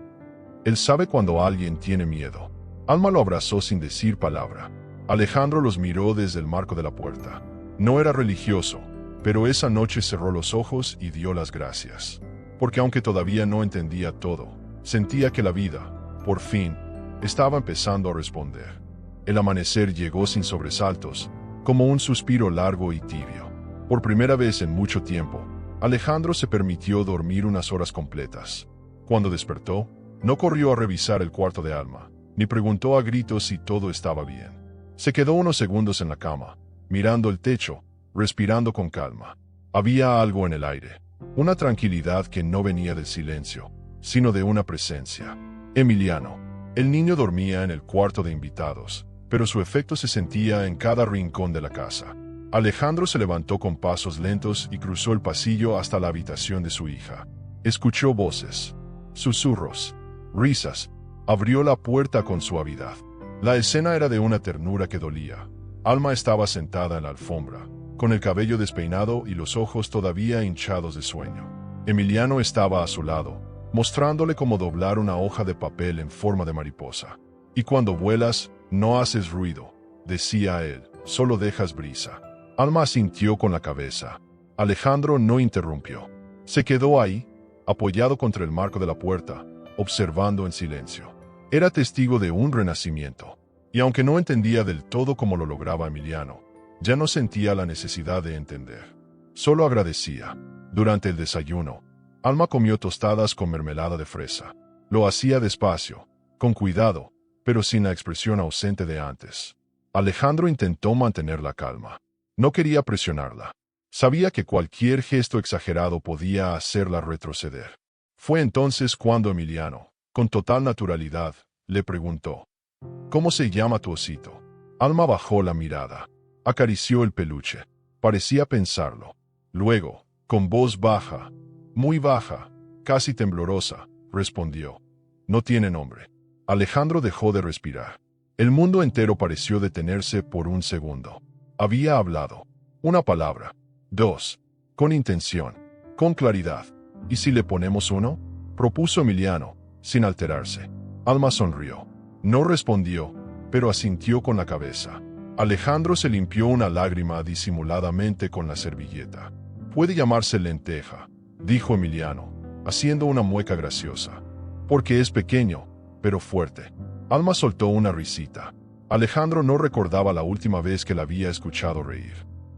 «Él sabe cuando alguien tiene miedo». Alma lo abrazó sin decir palabra. Alejandro los miró desde el marco de la puerta. No era religioso, pero esa noche cerró los ojos y dio las gracias. Porque aunque todavía no entendía todo, sentía que la vida, por fin, estaba empezando a responder. El amanecer llegó sin sobresaltos, como un suspiro largo y tibio. Por primera vez en mucho tiempo, Alejandro se permitió dormir unas horas completas. Cuando despertó, no corrió a revisar el cuarto de Alma, ni preguntó a gritos si todo estaba bien. Se quedó unos segundos en la cama, mirando el techo, respirando con calma. Había algo en el aire, una tranquilidad que no venía del silencio, sino de una presencia. Emiliano. El niño dormía en el cuarto de invitados, pero su efecto se sentía en cada rincón de la casa. Alejandro se levantó con pasos lentos y cruzó el pasillo hasta la habitación de su hija. Escuchó voces, susurros, risas. Abrió la puerta con suavidad. La escena era de una ternura que dolía. Alma estaba sentada en la alfombra, con el cabello despeinado y los ojos todavía hinchados de sueño. Emiliano estaba a su lado, mostrándole cómo doblar una hoja de papel en forma de mariposa. «Y cuando vuelas, no haces ruido», decía él, «solo dejas brisa». Alma asintió con la cabeza. Alejandro no interrumpió. Se quedó ahí, apoyado contra el marco de la puerta, observando en silencio. Era testigo de un renacimiento, y aunque no entendía del todo cómo lo lograba Emiliano, ya no sentía la necesidad de entender. Solo agradecía. Durante el desayuno, Alma comió tostadas con mermelada de fresa. Lo hacía despacio, con cuidado, pero sin la expresión ausente de antes. Alejandro intentó mantener la calma. No quería presionarla. Sabía que cualquier gesto exagerado podía hacerla retroceder. Fue entonces cuando Emiliano, con total naturalidad, le preguntó: «¿Cómo se llama tu osito?». Alma bajó la mirada. Acarició el peluche. Parecía pensarlo. Luego, con voz baja, muy baja, casi temblorosa, respondió: «No tiene nombre». Alejandro dejó de respirar. El mundo entero pareció detenerse por un segundo. Había hablado. Una palabra. Dos. Con intención. Con claridad. «¿Y si le ponemos uno?», propuso Emiliano, sin alterarse. Alma sonrió. No respondió, pero asintió con la cabeza. Alejandro se limpió una lágrima disimuladamente con la servilleta. «Puede llamarse lenteja», dijo Emiliano, haciendo una mueca graciosa. «Porque es pequeño, pero fuerte». Alma soltó una risita. Alejandro no recordaba la última vez que la había escuchado reír.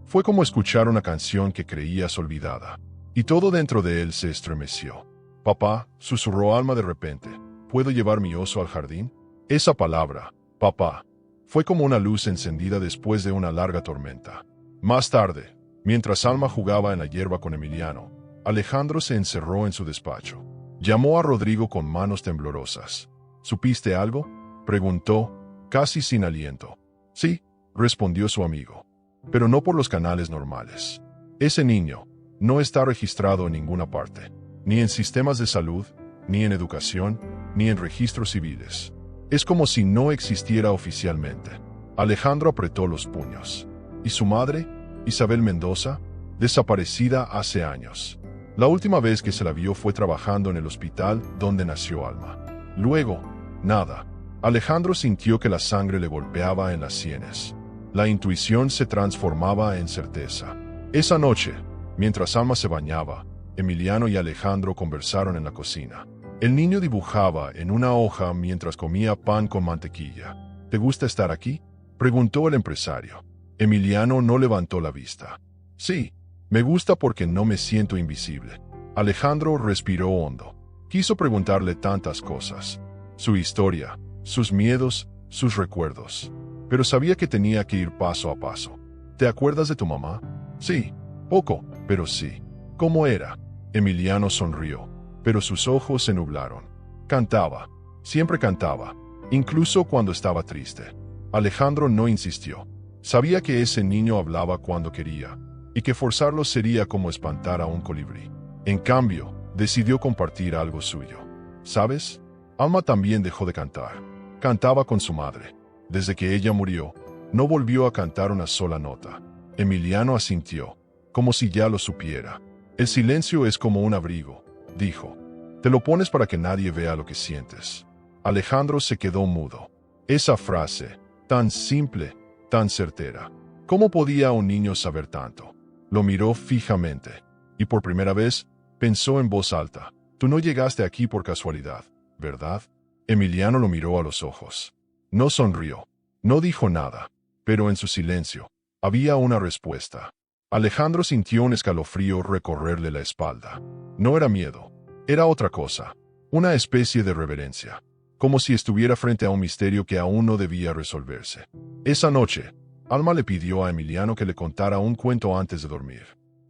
Fue como escuchar una canción que creías olvidada. Y todo dentro de él se estremeció. «Papá», susurró Alma de repente, «¿puedo llevar mi oso al jardín?». Esa palabra, «papá», fue como una luz encendida después de una larga tormenta. Más tarde, mientras Alma jugaba en la hierba con Emiliano, Alejandro se encerró en su despacho. Llamó a Rodrigo con manos temblorosas. «¿Supiste algo?», preguntó, casi sin aliento. «Sí», respondió su amigo, «pero no por los canales normales. Ese niño no está registrado en ninguna parte, ni en sistemas de salud, ni en educación, ni en registros civiles. Es como si no existiera oficialmente». Alejandro apretó los puños. ¿Y su madre, Isabel Mendoza? Desaparecida hace años. La última vez que se la vio fue trabajando en el hospital donde nació Alma. Luego, nada. Alejandro sintió que la sangre le golpeaba en las sienes. La intuición se transformaba en certeza. Esa noche, mientras Alma se bañaba, Emiliano y Alejandro conversaron en la cocina. El niño dibujaba en una hoja mientras comía pan con mantequilla. ¿Te gusta estar aquí?, preguntó el empresario. Emiliano no levantó la vista. Sí, me gusta porque no me siento invisible. Alejandro respiró hondo. Quiso preguntarle tantas cosas. Su historia, sus miedos, sus recuerdos. Pero sabía que tenía que ir paso a paso. ¿Te acuerdas de tu mamá? Sí, poco, pero sí. ¿Cómo era? Emiliano sonrió, pero sus ojos se nublaron. Cantaba, siempre cantaba, incluso cuando estaba triste. Alejandro no insistió. Sabía que ese niño hablaba cuando quería, y que forzarlo sería como espantar a un colibrí. En cambio, decidió compartir algo suyo. ¿Sabes? Alma también dejó de cantar. Cantaba con su madre. Desde que ella murió, no volvió a cantar una sola nota. Emiliano asintió, como si ya lo supiera. El silencio es como un abrigo, dijo. Te lo pones para que nadie vea lo que sientes. Alejandro se quedó mudo. Esa frase, tan simple, tan certera. ¿Cómo podía un niño saber tanto? Lo miró fijamente, y por primera vez, pensó en voz alta. Tú no llegaste aquí por casualidad, ¿verdad? Emiliano lo miró a los ojos. No sonrió, no dijo nada, pero en su silencio, había una respuesta. Alejandro sintió un escalofrío recorrerle la espalda. No era miedo, era otra cosa, una especie de reverencia, como si estuviera frente a un misterio que aún no debía resolverse. Esa noche, Alma le pidió a Emiliano que le contara un cuento antes de dormir.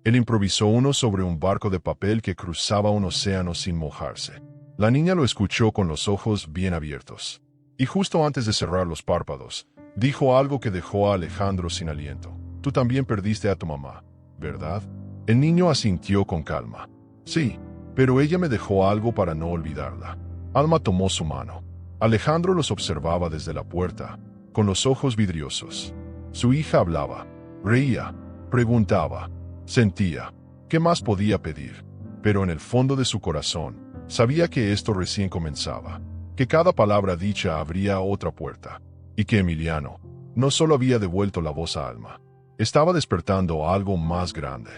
Él improvisó uno sobre un barco de papel que cruzaba un océano sin mojarse. La niña lo escuchó con los ojos bien abiertos. Y justo antes de cerrar los párpados, dijo algo que dejó a Alejandro sin aliento. Tú también perdiste a tu mamá, ¿verdad? El niño asintió con calma. Sí, pero ella me dejó algo para no olvidarla. Alma tomó su mano. Alejandro los observaba desde la puerta, con los ojos vidriosos. Su hija hablaba, reía, preguntaba, sentía. ¿Qué más podía pedir? Pero en el fondo de su corazón, sabía que esto recién comenzaba, que cada palabra dicha abría otra puerta, y que Emiliano no solo había devuelto la voz a Alma, estaba despertando algo más grande,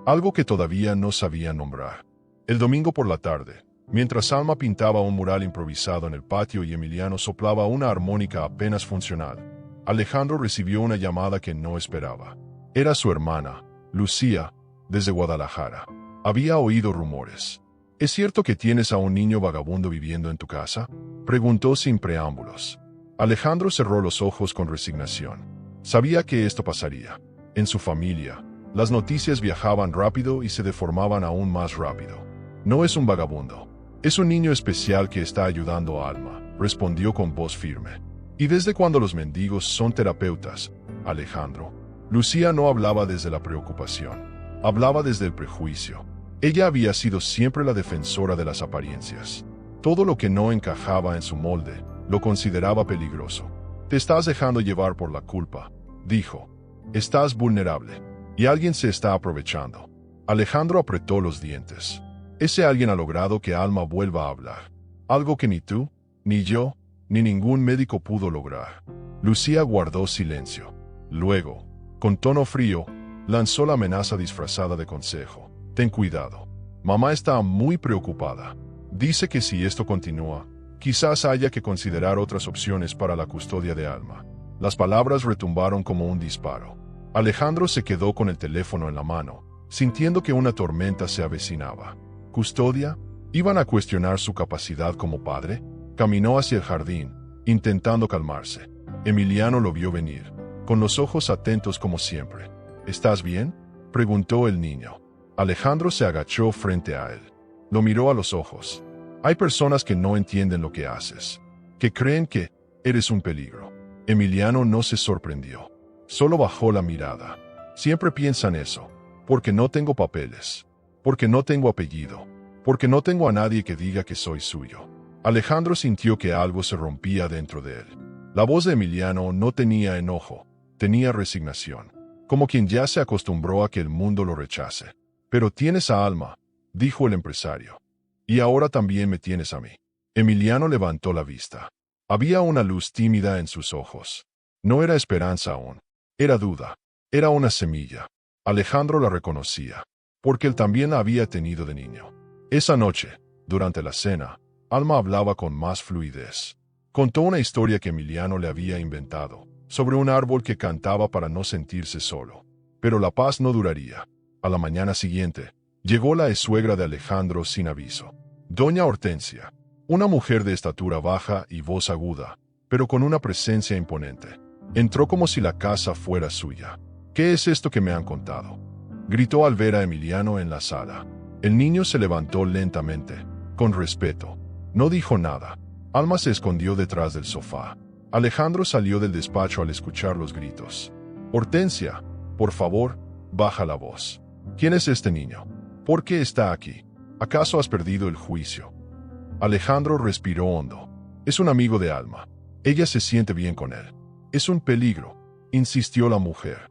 algo que todavía no sabía nombrar. El domingo por la tarde, mientras Alma pintaba un mural improvisado en el patio y Emiliano soplaba una armónica apenas funcional, Alejandro recibió una llamada que no esperaba. Era su hermana, Lucía, desde Guadalajara. Había oído rumores. ¿Es cierto que tienes a un niño vagabundo viviendo en tu casa?, preguntó sin preámbulos. Alejandro cerró los ojos con resignación. Sabía que esto pasaría. En su familia, las noticias viajaban rápido y se deformaban aún más rápido. No es un vagabundo. Es un niño especial que está ayudando a Alma, respondió con voz firme. ¿Y desde cuándo los mendigos son terapeutas, Alejandro? Lucía no hablaba desde la preocupación. Hablaba desde el prejuicio. Ella había sido siempre la defensora de las apariencias. Todo lo que no encajaba en su molde, lo consideraba peligroso. Te estás dejando llevar por la culpa, dijo. Estás vulnerable, y alguien se está aprovechando. Alejandro apretó los dientes. Ese alguien ha logrado que Alma vuelva a hablar. Algo que ni tú, ni yo, ni ningún médico pudo lograr. Lucía guardó silencio. Luego, con tono frío, lanzó la amenaza disfrazada de consejo. Ten cuidado. Mamá está muy preocupada. Dice que si esto continúa, quizás haya que considerar otras opciones para la custodia de Alma. Las palabras retumbaron como un disparo. Alejandro se quedó con el teléfono en la mano, sintiendo que una tormenta se avecinaba. ¿Custodia? ¿Iban a cuestionar su capacidad como padre? Caminó hacia el jardín, intentando calmarse. Emiliano lo vio venir, con los ojos atentos como siempre. ¿Estás bien?, preguntó el niño. Alejandro se agachó frente a él. Lo miró a los ojos. Hay personas que no entienden lo que haces, que creen que eres un peligro. Emiliano no se sorprendió. Solo bajó la mirada. Siempre piensan eso, porque no tengo papeles, porque no tengo apellido, porque no tengo a nadie que diga que soy suyo. Alejandro sintió que algo se rompía dentro de él. La voz de Emiliano no tenía enojo, tenía resignación, como quien ya se acostumbró a que el mundo lo rechace. Pero tienes a Alma, dijo el empresario. Y ahora también me tienes a mí. Emiliano levantó la vista. Había una luz tímida en sus ojos. No era esperanza aún. Era duda. Era una semilla. Alejandro la reconocía, porque él también la había tenido de niño. Esa noche, durante la cena, Alma hablaba con más fluidez. Contó una historia que Emiliano le había inventado, sobre un árbol que cantaba para no sentirse solo. Pero la paz no duraría. A la mañana siguiente, llegó la ex-suegra de Alejandro sin aviso. Doña Hortensia, una mujer de estatura baja y voz aguda, pero con una presencia imponente. Entró como si la casa fuera suya. «¿Qué es esto que me han contado?», gritó al ver a Emiliano en la sala. El niño se levantó lentamente, con respeto. No dijo nada. Alma se escondió detrás del sofá. Alejandro salió del despacho al escuchar los gritos. «Hortensia, por favor, baja la voz. ¿Quién es este niño? ¿Por qué está aquí? ¿Acaso has perdido el juicio?». Alejandro respiró hondo. «Es un amigo de Alma. Ella se siente bien con él». «Es un peligro», insistió la mujer.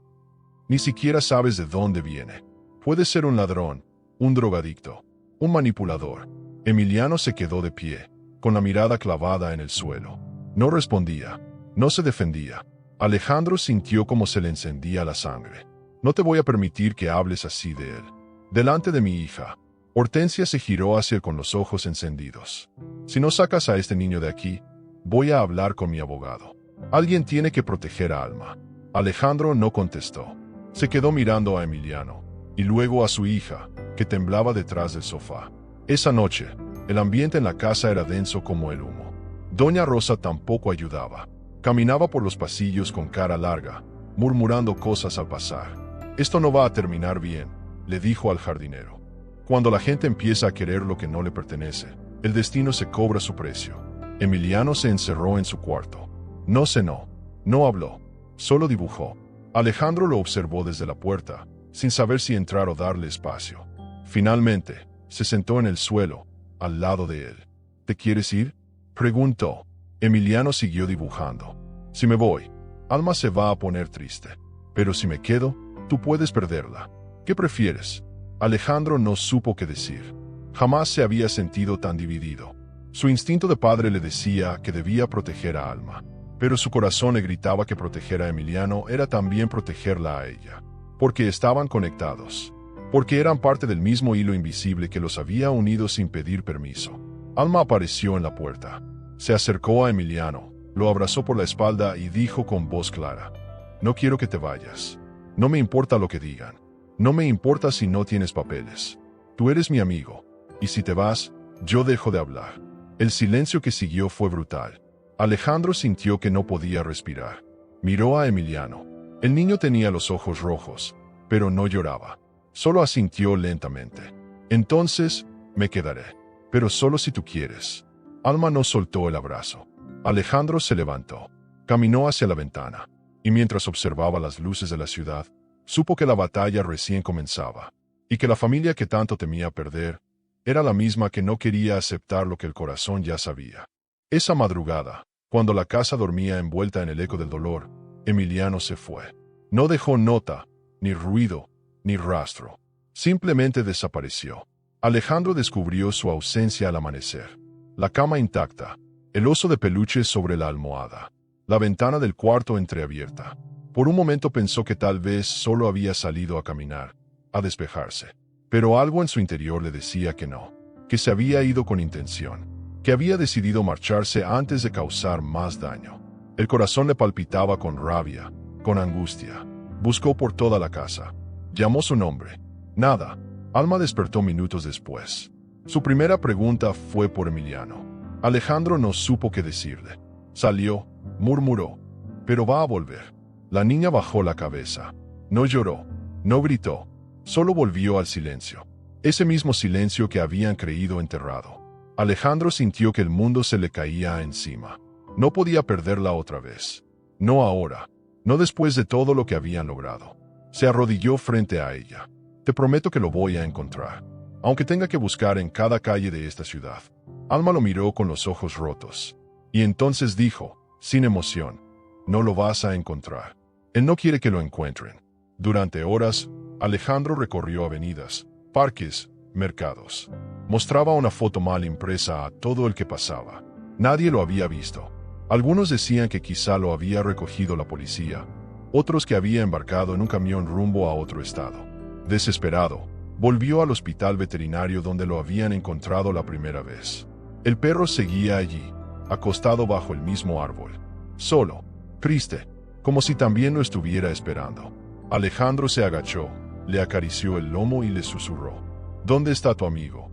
«Ni siquiera sabes de dónde viene. Puede ser un ladrón, un drogadicto, un manipulador». Emiliano se quedó de pie, con la mirada clavada en el suelo. No respondía, no se defendía. Alejandro sintió como se le encendía la sangre. «No te voy a permitir que hables así de él. Delante de mi hija». Hortensia se giró hacia él con los ojos encendidos. «Si no sacas a este niño de aquí, voy a hablar con mi abogado. Alguien tiene que proteger a Alma». Alejandro no contestó. Se quedó mirando a Emiliano, y luego a su hija, que temblaba detrás del sofá. Esa noche, el ambiente en la casa era denso como el humo. Doña Rosa tampoco ayudaba. Caminaba por los pasillos con cara larga, murmurando cosas al pasar. «Esto no va a terminar bien», le dijo al jardinero. «Cuando la gente empieza a querer lo que no le pertenece, el destino se cobra su precio». Emiliano se encerró en su cuarto. No cenó, no habló, solo dibujó. Alejandro lo observó desde la puerta, sin saber si entrar o darle espacio. Finalmente, se sentó en el suelo, al lado de él. «¿Te quieres ir?», preguntó. Emiliano siguió dibujando. «Si me voy, Alma se va a poner triste. Pero si me quedo, tú puedes perderla. ¿Qué prefieres?». Alejandro no supo qué decir. Jamás se había sentido tan dividido. Su instinto de padre le decía que debía proteger a Alma, pero su corazón le gritaba que proteger a Emiliano era también protegerla a ella. Porque estaban conectados. Porque eran parte del mismo hilo invisible que los había unido sin pedir permiso. Alma apareció en la puerta. Se acercó a Emiliano, lo abrazó por la espalda y dijo con voz clara: «No quiero que te vayas. No me importa lo que digan. No me importa si no tienes papeles. Tú eres mi amigo. Y si te vas, yo dejo de hablar». El silencio que siguió fue brutal. Alejandro sintió que no podía respirar. Miró a Emiliano. El niño tenía los ojos rojos, pero no lloraba. Solo asintió lentamente. «Entonces, me quedaré. Pero solo si tú quieres». Alma no soltó el abrazo. Alejandro se levantó. Caminó hacia la ventana. Y mientras observaba las luces de la ciudad, supo que la batalla recién comenzaba. Y que la familia que tanto temía perder era la misma que no quería aceptar lo que el corazón ya sabía. Esa madrugada, cuando la casa dormía envuelta en el eco del dolor, Emiliano se fue. No dejó nota, ni ruido, ni rastro. Simplemente desapareció. Alejandro descubrió su ausencia al amanecer. La cama intacta, el oso de peluche sobre la almohada, la ventana del cuarto entreabierta. Por un momento pensó que tal vez solo había salido a caminar, a despejarse. Pero algo en su interior le decía que no, que se había ido con intención, que había decidido marcharse antes de causar más daño. El corazón le palpitaba con rabia, con angustia. Buscó por toda la casa. Llamó su nombre. Nada. Alma despertó minutos después. Su primera pregunta fue por Emiliano. Alejandro no supo qué decirle. Salió, murmuró: «Pero va a volver». La niña bajó la cabeza. No lloró, no gritó, solo volvió al silencio. Ese mismo silencio que habían creído enterrado. Alejandro sintió que el mundo se le caía encima. No podía perderla otra vez. No ahora. No después de todo lo que habían logrado. Se arrodilló frente a ella. «Te prometo que lo voy a encontrar, aunque tenga que buscar en cada calle de esta ciudad». Alma lo miró con los ojos rotos. Y entonces dijo, sin emoción: «No lo vas a encontrar. Él no quiere que lo encuentren». Durante horas, Alejandro recorrió avenidas, parques, mercados. Mostraba una foto mal impresa a todo el que pasaba. Nadie lo había visto. Algunos decían que quizá lo había recogido la policía, otros que había embarcado en un camión rumbo a otro estado. Desesperado, volvió al hospital veterinario donde lo habían encontrado la primera vez. El perro seguía allí, acostado bajo el mismo árbol. Solo, triste, como si también lo estuviera esperando. Alejandro se agachó, le acarició el lomo y le susurró: ¿Dónde está tu amigo?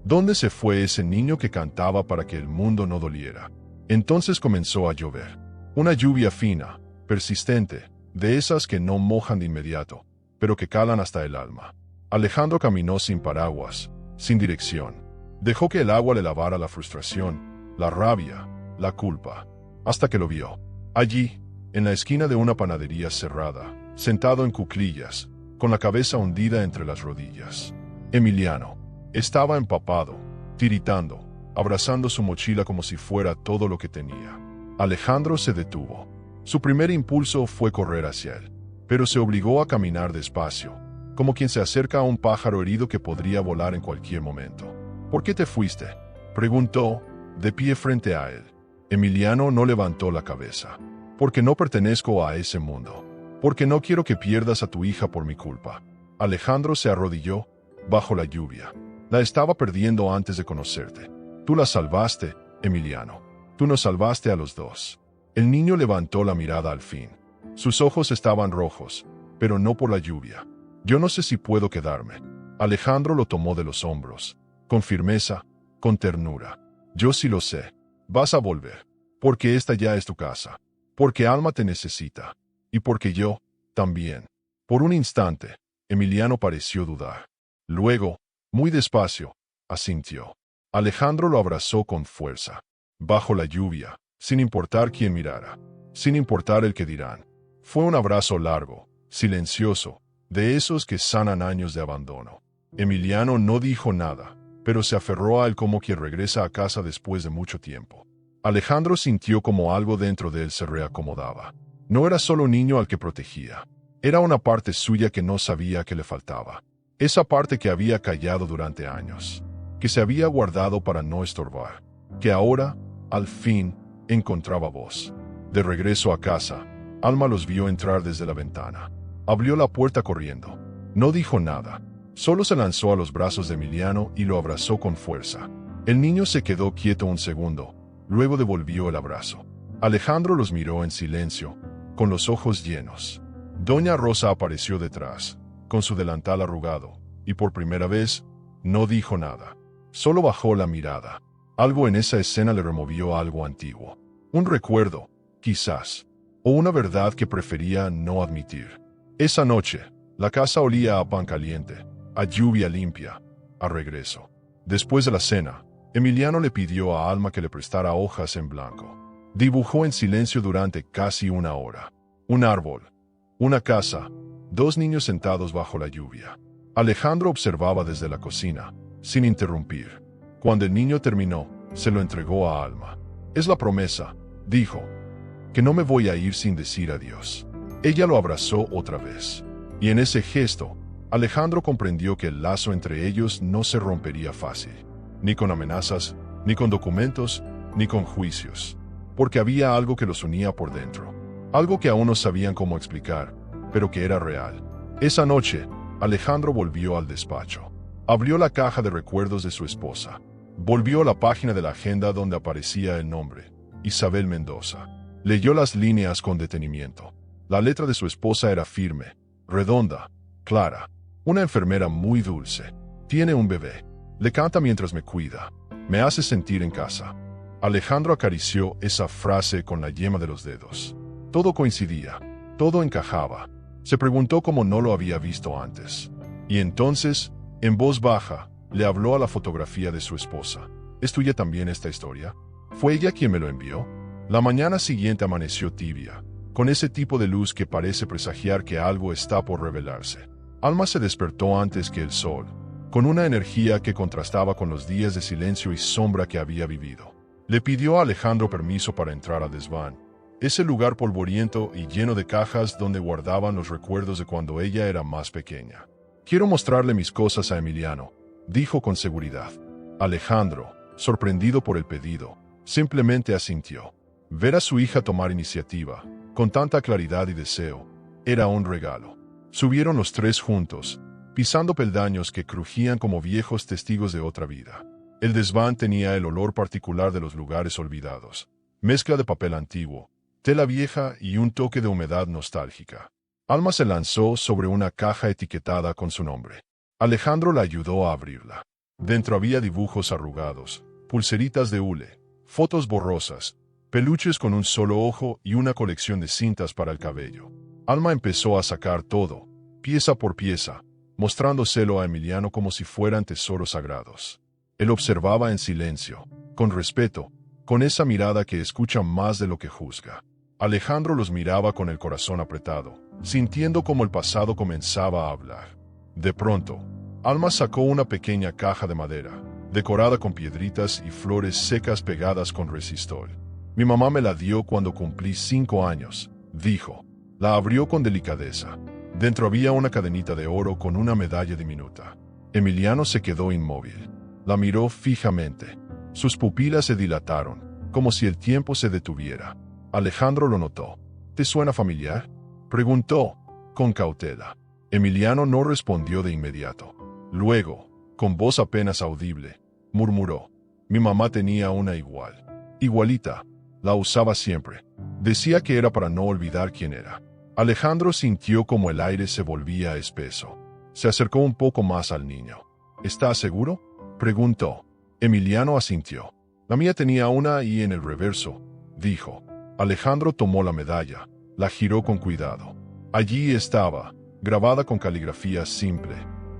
¿Dónde se fue ese niño que cantaba para que el mundo no doliera? Entonces comenzó a llover. Una lluvia fina, persistente, de esas que no mojan de inmediato, pero que calan hasta el alma. Alejandro caminó sin paraguas, sin dirección. Dejó que el agua le lavara la frustración, la rabia, la culpa, hasta que lo vio. Allí, en la esquina de una panadería cerrada, sentado en cuclillas, con la cabeza hundida entre las rodillas. Emiliano estaba empapado, tiritando, abrazando su mochila como si fuera todo lo que tenía. Alejandro se detuvo. Su primer impulso fue correr hacia él, pero se obligó a caminar despacio, como quien se acerca a un pájaro herido que podría volar en cualquier momento. ¿Por qué te fuiste?, preguntó, de pie frente a él. Emiliano no levantó la cabeza. Porque no pertenezco a ese mundo. Porque no quiero que pierdas a tu hija por mi culpa. Alejandro se arrodilló, bajo la lluvia. La estaba perdiendo antes de conocerte. Tú la salvaste, Emiliano. Tú nos salvaste a los dos. El niño levantó la mirada al fin. Sus ojos estaban rojos, pero no por la lluvia. Yo no sé si puedo quedarme. Alejandro lo tomó de los hombros, con firmeza, con ternura. Yo sí lo sé. Vas a volver. Porque esta ya es tu casa. Porque Alma te necesita. Y porque yo, también. Por un instante, Emiliano pareció dudar. Luego, muy despacio, asintió. Alejandro lo abrazó con fuerza. Bajo la lluvia, sin importar quién mirara. Sin importar el que dirán. Fue un abrazo largo, silencioso, de esos que sanan años de abandono. Emiliano no dijo nada, pero se aferró a él como quien regresa a casa después de mucho tiempo. Alejandro sintió como algo dentro de él se reacomodaba. No era solo un niño al que protegía. Era una parte suya que no sabía que le faltaba. Esa parte que había callado durante años. Que se había guardado para no estorbar. Que ahora, al fin, encontraba voz. De regreso a casa, Alma los vio entrar desde la ventana. Abrió la puerta corriendo. No dijo nada. Solo se lanzó a los brazos de Emiliano y lo abrazó con fuerza. El niño se quedó quieto un segundo. Luego devolvió el abrazo. Alejandro los miró en silencio, con los ojos llenos. Doña Rosa apareció detrás, con su delantal arrugado, y por primera vez, no dijo nada. Solo bajó la mirada. Algo en esa escena le removió algo antiguo. Un recuerdo, quizás, o una verdad que prefería no admitir. Esa noche, la casa olía a pan caliente, a lluvia limpia, a regreso. Después de la cena, Emiliano le pidió a Alma que le prestara hojas en blanco. Dibujó en silencio durante casi una hora. Un árbol, una casa, dos niños sentados bajo la lluvia. Alejandro observaba desde la cocina, sin interrumpir. Cuando el niño terminó, se lo entregó a Alma. Es la promesa, dijo, que no me voy a ir sin decir adiós. Ella lo abrazó otra vez. Y en ese gesto, Alejandro comprendió que el lazo entre ellos no se rompería fácil. Ni con amenazas, ni con documentos, ni con juicios. Porque había algo que los unía por dentro. Algo que aún no sabían cómo explicar, pero que era real. Esa noche, Alejandro volvió al despacho. Abrió la caja de recuerdos de su esposa. Volvió a la página de la agenda donde aparecía el nombre, Isabel Mendoza. Leyó las líneas con detenimiento. La letra de su esposa era firme, redonda, clara. Una enfermera muy dulce. Tiene un bebé. Le canta mientras me cuida. Me hace sentir en casa. Alejandro acarició esa frase con la yema de los dedos. Todo coincidía. Todo encajaba. Se preguntó cómo no lo había visto antes. Y entonces, en voz baja, le habló a la fotografía de su esposa. ¿Es tuya también esta historia? ¿Fue ella quien me lo envió? La mañana siguiente amaneció tibia, con ese tipo de luz que parece presagiar que algo está por revelarse. Alma se despertó antes que el sol, con una energía que contrastaba con los días de silencio y sombra que había vivido. Le pidió a Alejandro permiso para entrar al desván, ese lugar polvoriento y lleno de cajas donde guardaban los recuerdos de cuando ella era más pequeña. Quiero mostrarle mis cosas a Emiliano, dijo con seguridad. Alejandro, sorprendido por el pedido, simplemente asintió. Ver a su hija tomar iniciativa, con tanta claridad y deseo, era un regalo. Subieron los tres juntos, pisando peldaños que crujían como viejos testigos de otra vida. El desván tenía el olor particular de los lugares olvidados, mezcla de papel antiguo, tela vieja y un toque de humedad nostálgica. Alma se lanzó sobre una caja etiquetada con su nombre. Alejandro la ayudó a abrirla. Dentro había dibujos arrugados, pulseritas de hule, fotos borrosas, peluches con un solo ojo y una colección de cintas para el cabello. Alma empezó a sacar todo, pieza por pieza, mostrándoselo a Emiliano como si fueran tesoros sagrados. Él observaba en silencio, con respeto, con esa mirada que escucha más de lo que juzga. Alejandro los miraba con el corazón apretado, sintiendo como el pasado comenzaba a hablar. De pronto, Alma sacó una pequeña caja de madera, decorada con piedritas y flores secas pegadas con resistol. Mi mamá me la dio cuando cumplí 5 años, dijo. La abrió con delicadeza. Dentro había una cadenita de oro con una medalla diminuta. Emiliano se quedó inmóvil. La miró fijamente. Sus pupilas se dilataron, como si el tiempo se detuviera. Alejandro lo notó. ¿Te suena familiar?, preguntó, con cautela. Emiliano no respondió de inmediato. Luego, con voz apenas audible, murmuró. Mi mamá tenía una igual. Igualita. La usaba siempre. Decía que era para no olvidar quién era. Alejandro sintió como el aire se volvía espeso. Se acercó un poco más al niño. ¿Estás seguro?, preguntó. Emiliano asintió. La mía tenía una y en el reverso, dijo. Alejandro tomó la medalla, la giró con cuidado. Allí estaba, grabada con caligrafía simple.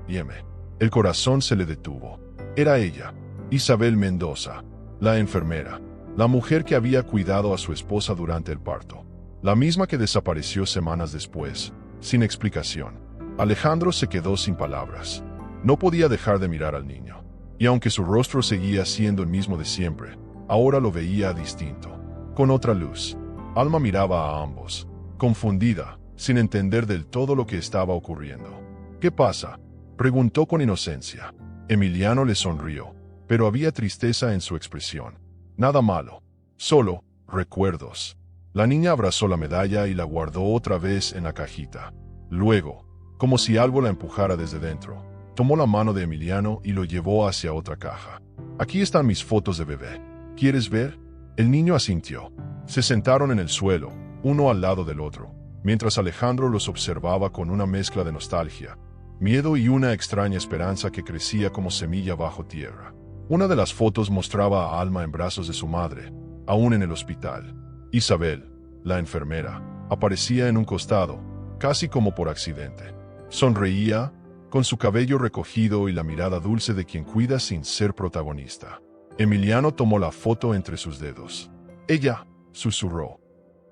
M. El corazón se le detuvo. Era ella, Isabel Mendoza, la enfermera, la mujer que había cuidado a su esposa durante el parto. La misma que desapareció semanas después, sin explicación. Alejandro se quedó sin palabras. No podía dejar de mirar al niño. Y aunque su rostro seguía siendo el mismo de siempre, ahora lo veía distinto, con otra luz. Alma miraba a ambos, confundida, sin entender del todo lo que estaba ocurriendo. ¿Qué pasa?, preguntó con inocencia. Emiliano le sonrió, pero había tristeza en su expresión. Nada malo, solo recuerdos. La niña abrazó la medalla y la guardó otra vez en la cajita. Luego, como si algo la empujara desde dentro, tomó la mano de Emiliano y lo llevó hacia otra caja. Aquí están mis fotos de bebé. ¿Quieres ver? El niño asintió. Se sentaron en el suelo, uno al lado del otro, mientras Alejandro los observaba con una mezcla de nostalgia, miedo y una extraña esperanza que crecía como semilla bajo tierra. Una de las fotos mostraba a Alma en brazos de su madre, aún en el hospital. Isabel, la enfermera, aparecía en un costado, casi como por accidente. Sonreía, con su cabello recogido y la mirada dulce de quien cuida sin ser protagonista. Emiliano tomó la foto entre sus dedos. Ella, susurró.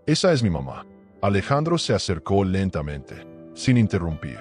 Esa es mi mamá. Alejandro se acercó lentamente, sin interrumpir.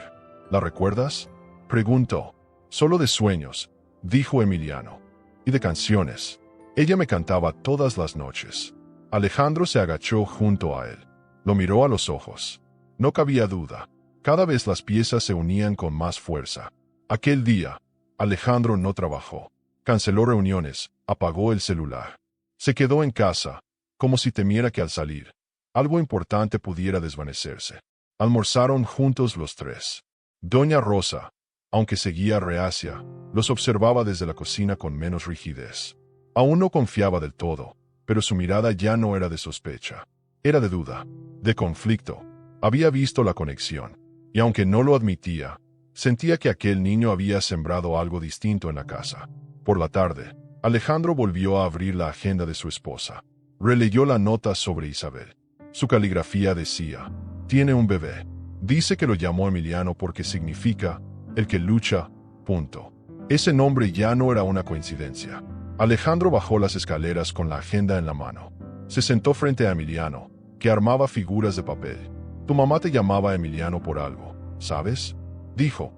¿La recuerdas?, preguntó. Solo de sueños, dijo Emiliano. Y de canciones. Ella me cantaba todas las noches. Alejandro se agachó junto a él. Lo miró a los ojos. No cabía duda. Cada vez las piezas se unían con más fuerza. Aquel día, Alejandro no trabajó. Canceló reuniones, apagó el celular. Se quedó en casa, como si temiera que al salir, algo importante pudiera desvanecerse. Almorzaron juntos los tres. Doña Rosa, aunque seguía reacia, los observaba desde la cocina con menos rigidez. Aún no confiaba del todo, pero su mirada ya no era de sospecha. Era de duda, de conflicto. Había visto la conexión. Y aunque no lo admitía, sentía que aquel niño había sembrado algo distinto en la casa. Por la tarde, Alejandro volvió a abrir la agenda de su esposa. Releyó la nota sobre Isabel. Su caligrafía decía, tiene un bebé. Dice que lo llamó Emiliano porque significa, el que lucha, punto. Ese nombre ya no era una coincidencia. Alejandro bajó las escaleras con la agenda en la mano. Se sentó frente a Emiliano, que armaba figuras de papel. Tu mamá te llamaba Emiliano por algo, ¿sabes?, dijo.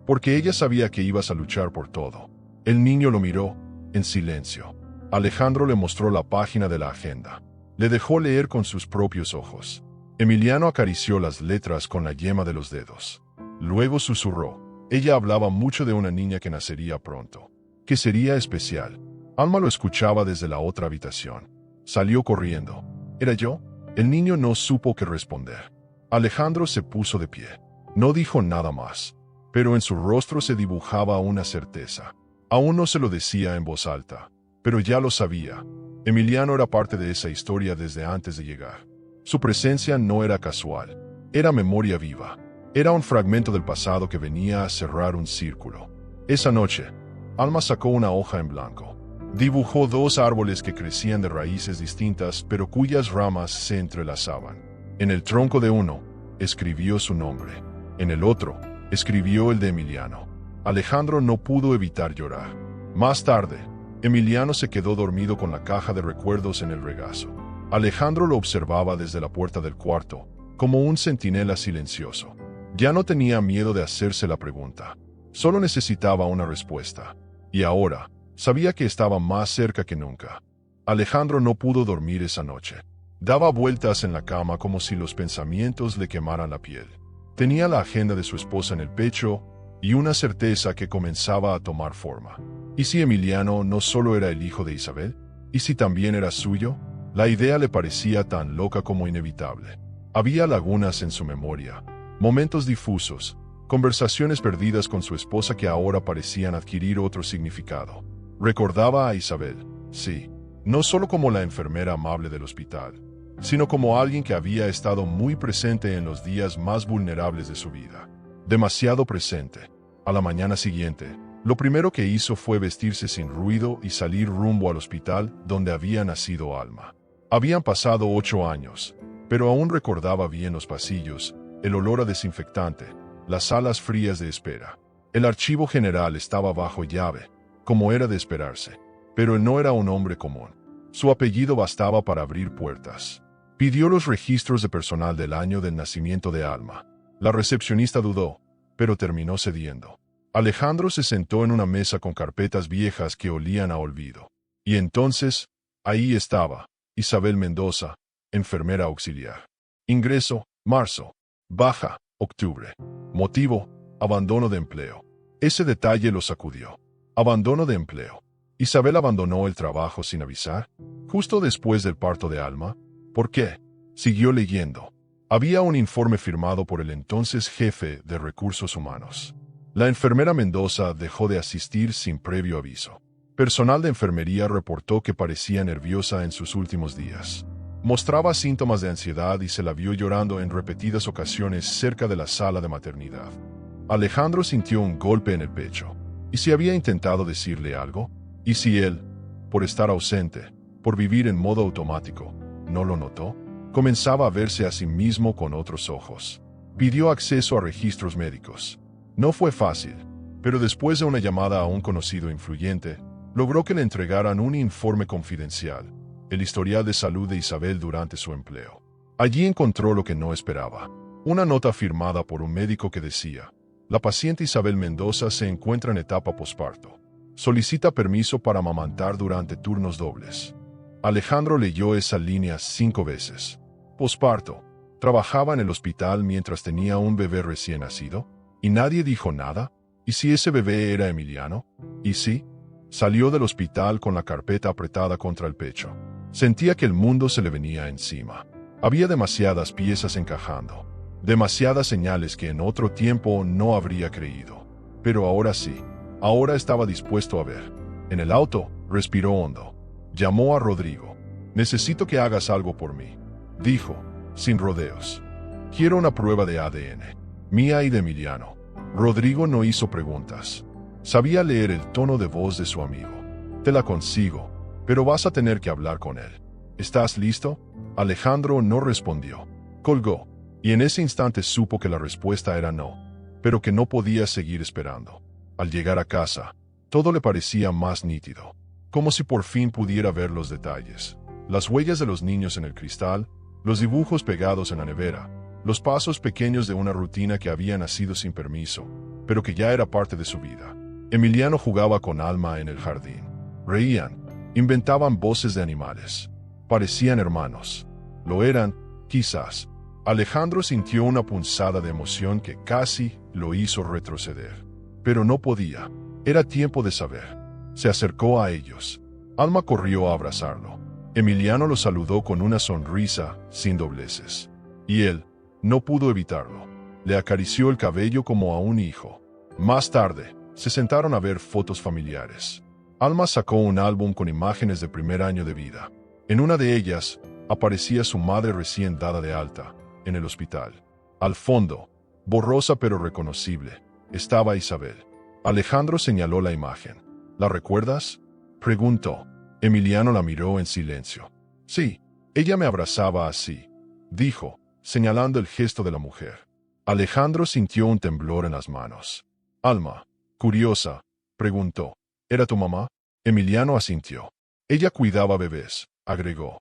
Porque ella sabía que ibas a luchar por todo. El niño lo miró, en silencio. Alejandro le mostró la página de la agenda. Le dejó leer con sus propios ojos. Emiliano acarició las letras con la yema de los dedos. Luego susurró. Ella hablaba mucho de una niña que nacería pronto, que sería especial. Alma lo escuchaba desde la otra habitación. Salió corriendo. ¿Era yo? El niño no supo qué responder. Alejandro se puso de pie. No dijo nada más, pero en su rostro se dibujaba una certeza. Aún no se lo decía en voz alta, pero ya lo sabía. Emiliano era parte de esa historia desde antes de llegar. Su presencia no era casual, era memoria viva. Era un fragmento del pasado que venía a cerrar un círculo. Esa noche, Alma sacó una hoja en blanco. Dibujó dos árboles que crecían de raíces distintas, pero cuyas ramas se entrelazaban. En el tronco de uno, escribió su nombre. En el otro, escribió el de Emiliano. Alejandro no pudo evitar llorar. Más tarde, Emiliano se quedó dormido con la caja de recuerdos en el regazo. Alejandro lo observaba desde la puerta del cuarto, como un centinela silencioso. Ya no tenía miedo de hacerse la pregunta. Solo necesitaba una respuesta. Y ahora, sabía que estaba más cerca que nunca. Alejandro no pudo dormir esa noche. Daba vueltas en la cama como si los pensamientos le quemaran la piel. Tenía la agenda de su esposa en el pecho y una certeza que comenzaba a tomar forma. ¿Y si Emiliano no solo era el hijo de Isabel? ¿Y si también era suyo? La idea le parecía tan loca como inevitable. Había lagunas en su memoria, momentos difusos, conversaciones perdidas con su esposa que ahora parecían adquirir otro significado. Recordaba a Isabel, sí, no solo como la enfermera amable del hospital, sino como alguien que había estado muy presente en los días más vulnerables de su vida. Demasiado presente. A la mañana siguiente, lo primero que hizo fue vestirse sin ruido y salir rumbo al hospital donde había nacido Alma. Habían pasado 8 años, pero aún recordaba bien los pasillos, el olor a desinfectante, las salas frías de espera. El archivo general estaba bajo llave, como era de esperarse, pero él no era un hombre común. Su apellido bastaba para abrir puertas. Pidió los registros de personal del año del nacimiento de Alma. La recepcionista dudó, pero terminó cediendo. Alejandro se sentó en una mesa con carpetas viejas que olían a olvido. Y entonces, ahí estaba, Isabel Mendoza, enfermera auxiliar. Ingreso, marzo. Baja, octubre. Motivo, abandono de empleo. Ese detalle lo sacudió. Abandono de empleo. Isabel abandonó el trabajo sin avisar, justo después del parto de Alma. ¿Por qué? Siguió leyendo. Había un informe firmado por el entonces jefe de recursos humanos. La enfermera Mendoza dejó de asistir sin previo aviso. Personal de enfermería reportó que parecía nerviosa en sus últimos días. Mostraba síntomas de ansiedad y se la vio llorando en repetidas ocasiones cerca de la sala de maternidad. Alejandro sintió un golpe en el pecho. ¿Y si había intentado decirle algo? ¿Y si él, por estar ausente, por vivir en modo automático, no lo notó? Comenzaba a verse a sí mismo con otros ojos. Pidió acceso a registros médicos. No fue fácil, pero después de una llamada a un conocido influyente, logró que le entregaran un informe confidencial, el historial de salud de Isabel durante su empleo. Allí encontró lo que no esperaba. Una nota firmada por un médico que decía: la paciente Isabel Mendoza se encuentra en etapa posparto. Solicita permiso para amamantar durante turnos dobles. Alejandro leyó esa línea 5 veces. Posparto. Trabajaba en el hospital mientras tenía un bebé recién nacido. ¿Y nadie dijo nada? ¿Y si ese bebé era Emiliano? ¿Y si? Salió del hospital con la carpeta apretada contra el pecho. Sentía que el mundo se le venía encima. Había demasiadas piezas encajando. Demasiadas señales que en otro tiempo no habría creído. Pero ahora sí. Ahora estaba dispuesto a ver. En el auto, respiró hondo. Llamó a Rodrigo. Necesito que hagas algo por mí, dijo, sin rodeos. Quiero una prueba de ADN, mía y de Emiliano. Rodrigo no hizo preguntas. Sabía leer el tono de voz de su amigo. Te la consigo, pero vas a tener que hablar con él. ¿Estás listo? Alejandro no respondió. Colgó, y en ese instante supo que la respuesta era no, pero que no podía seguir esperando. Al llegar a casa, todo le parecía más nítido, como si por fin pudiera ver los detalles. Las huellas de los niños en el cristal, los dibujos pegados en la nevera, los pasos pequeños de una rutina que había nacido sin permiso, pero que ya era parte de su vida. Emiliano jugaba con Alma en el jardín. Reían, inventaban voces de animales. Parecían hermanos. Lo eran, quizás. Alejandro sintió una punzada de emoción que casi lo hizo retroceder. Pero no podía. Era tiempo de saber. Se acercó a ellos. Alma corrió a abrazarlo. Emiliano lo saludó con una sonrisa sin dobleces. Y él no pudo evitarlo. Le acarició el cabello como a un hijo. Más tarde, Se sentaron a ver fotos familiares. Alma sacó un álbum con imágenes de primer año de vida. En una de ellas, aparecía su madre recién dada de alta, en el hospital. Al fondo, borrosa pero reconocible, estaba Isabel. Alejandro señaló la imagen. ¿La recuerdas?, preguntó. Emiliano la miró en silencio. Sí, ella me abrazaba así, dijo, señalando el gesto de la mujer. Alejandro sintió un temblor en las manos. Alma, curiosa, preguntó. ¿Era tu mamá? Emiliano asintió. Ella cuidaba bebés, agregó.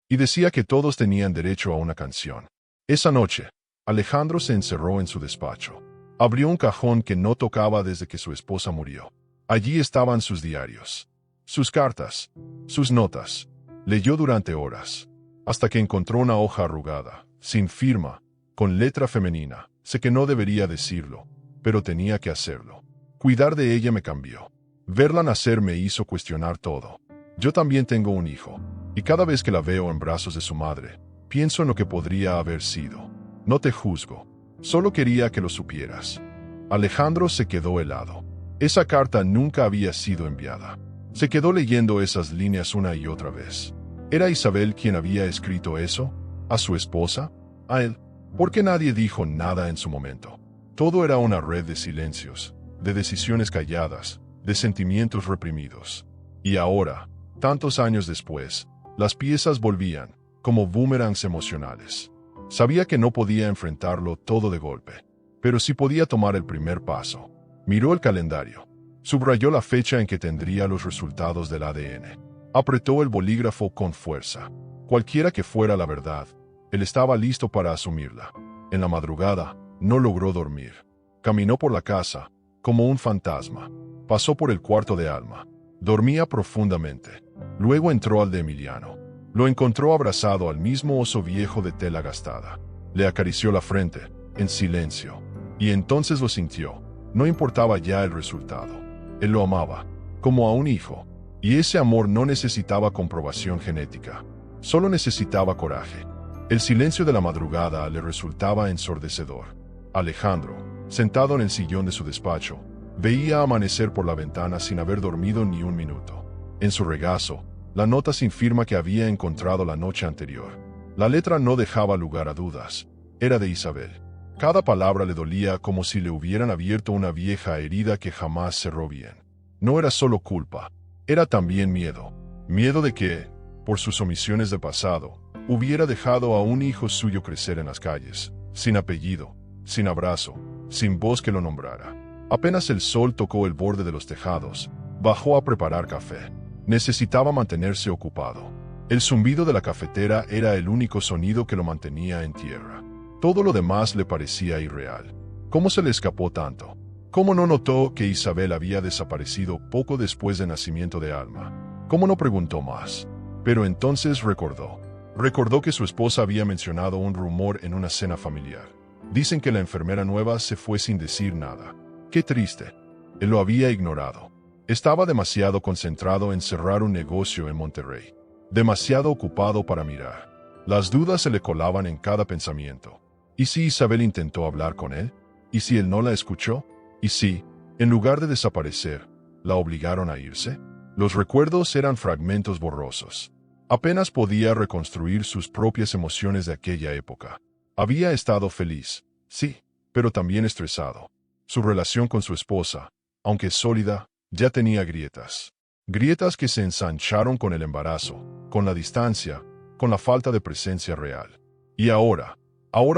Y decía que todos tenían derecho a una canción. Esa noche, Alejandro se encerró en su despacho. Abrió un cajón que no tocaba desde que su esposa murió. Allí estaban sus diarios, sus cartas, sus notas. Leyó durante horas, hasta que encontró una hoja arrugada, sin firma, con letra femenina. Sé que no debería decirlo, pero tenía que hacerlo. Cuidar de ella me cambió. Verla nacer me hizo cuestionar todo. Yo también tengo un hijo, y cada vez que la veo en brazos de su madre, pienso en lo que podría haber sido. No te juzgo, solo quería que lo supieras. Alejandro se quedó helado. Esa carta nunca había sido enviada. Se quedó leyendo esas líneas una y otra vez. ¿Era Isabel quien había escrito eso? ¿A su esposa? ¿A él? ¿Por qué nadie dijo nada en su momento? Todo era una red de silencios, de decisiones calladas, de sentimientos reprimidos. Y ahora, tantos años después, las piezas volvían, como boomerangs emocionales. Sabía que no podía enfrentarlo todo de golpe, pero sí podía tomar el primer paso. Miró el calendario. Subrayó la fecha en que tendría los resultados del ADN. Apretó el bolígrafo con fuerza. Cualquiera que fuera la verdad, él estaba listo para asumirla. En la madrugada, no logró dormir. Caminó por la casa, como un fantasma. Pasó por el cuarto de Alma. Dormía profundamente. Luego entró al de Emiliano. Lo encontró abrazado al mismo oso viejo de tela gastada. Le acarició la frente, en silencio. Y entonces lo sintió. No importaba ya el resultado. Él lo amaba, como a un hijo. Y ese amor no necesitaba comprobación genética. Solo necesitaba coraje. El silencio de la madrugada le resultaba ensordecedor. Alejandro, sentado en el sillón de su despacho, veía amanecer por la ventana sin haber dormido ni un minuto. En su regazo, la nota sin firma que había encontrado la noche anterior. La letra no dejaba lugar a dudas. Era de Isabel. Cada palabra le dolía como si le hubieran abierto una vieja herida que jamás cerró bien. No era solo culpa, era también miedo. Miedo de que, por sus omisiones del pasado, hubiera dejado a un hijo suyo crecer en las calles, sin apellido, sin abrazo, sin voz que lo nombrara. Apenas el sol tocó el borde de los tejados, bajó a preparar café. Necesitaba mantenerse ocupado. El zumbido de la cafetera era el único sonido que lo mantenía en tierra. Todo lo demás le parecía irreal. ¿Cómo se le escapó tanto? ¿Cómo no notó que Isabel había desaparecido poco después del nacimiento de Alma? ¿Cómo no preguntó más? Pero entonces recordó. Recordó que su esposa había mencionado un rumor en una cena familiar. Dicen que la enfermera nueva se fue sin decir nada. Qué triste. Él lo había ignorado. Estaba demasiado concentrado en cerrar un negocio en Monterrey. Demasiado ocupado para mirar. Las dudas se le colaban en cada pensamiento. ¿Y si Isabel intentó hablar con él? ¿Y si él no la escuchó? ¿Y si, en lugar de desaparecer, la obligaron a irse? Los recuerdos eran fragmentos borrosos. Apenas podía reconstruir sus propias emociones de aquella época. Había estado feliz, sí, pero también estresado. Su relación con su esposa, aunque sólida, ya tenía grietas. Grietas que se ensancharon con el embarazo, con la distancia, con la falta de presencia real. Y ahora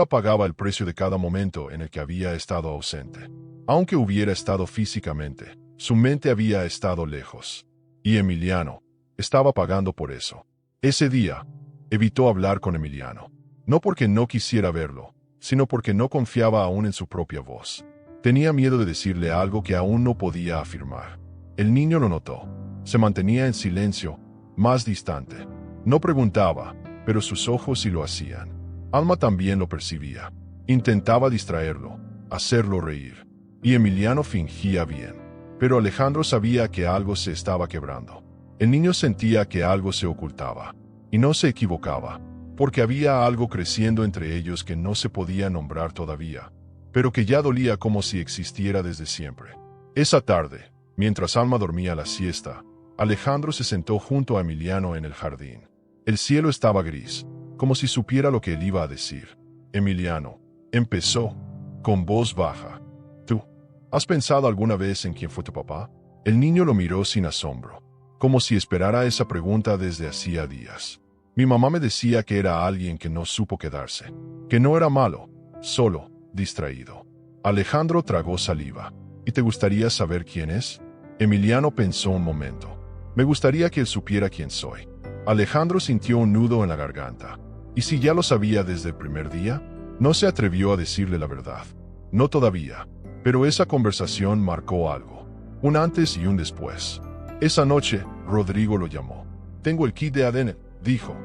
pagaba el precio de cada momento en el que había estado ausente. Aunque hubiera estado físicamente, su mente había estado lejos. Y Emiliano estaba pagando por eso. Ese día, evitó hablar con Emiliano. No porque no quisiera verlo, sino porque no confiaba aún en su propia voz. Tenía miedo de decirle algo que aún no podía afirmar. El niño lo notó. Se mantenía en silencio, más distante. No preguntaba, pero sus ojos sí lo hacían. Alma también lo percibía. Intentaba distraerlo, hacerlo reír. Y Emiliano fingía bien. Pero Alejandro sabía que algo se estaba quebrando. El niño sentía que algo se ocultaba. Y no se equivocaba, porque había algo creciendo entre ellos que no se podía nombrar todavía, pero que ya dolía como si existiera desde siempre. Esa tarde, mientras Alma dormía la siesta, Alejandro se sentó junto a Emiliano en el jardín. El cielo estaba gris, como si supiera lo que él iba a decir. Emiliano, empezó, con voz baja. ¿Tú has pensado alguna vez en quién fue tu papá? El niño lo miró sin asombro, como si esperara esa pregunta desde hacía días. Mi mamá me decía que era alguien que no supo quedarse, que no era malo, solo, distraído. Alejandro tragó saliva. ¿Y te gustaría saber quién es? Emiliano pensó un momento. Me gustaría que él supiera quién soy. Alejandro sintió un nudo en la garganta. ¿Y si ya lo sabía desde el primer día? No se atrevió a decirle la verdad. No todavía. Pero esa conversación marcó algo. Un antes y un después. Esa noche, Rodrigo lo llamó. Tengo el kit de ADN, dijo.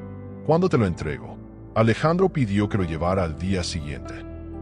¿Cuándo te lo entrego? Alejandro pidió que lo llevara al día siguiente.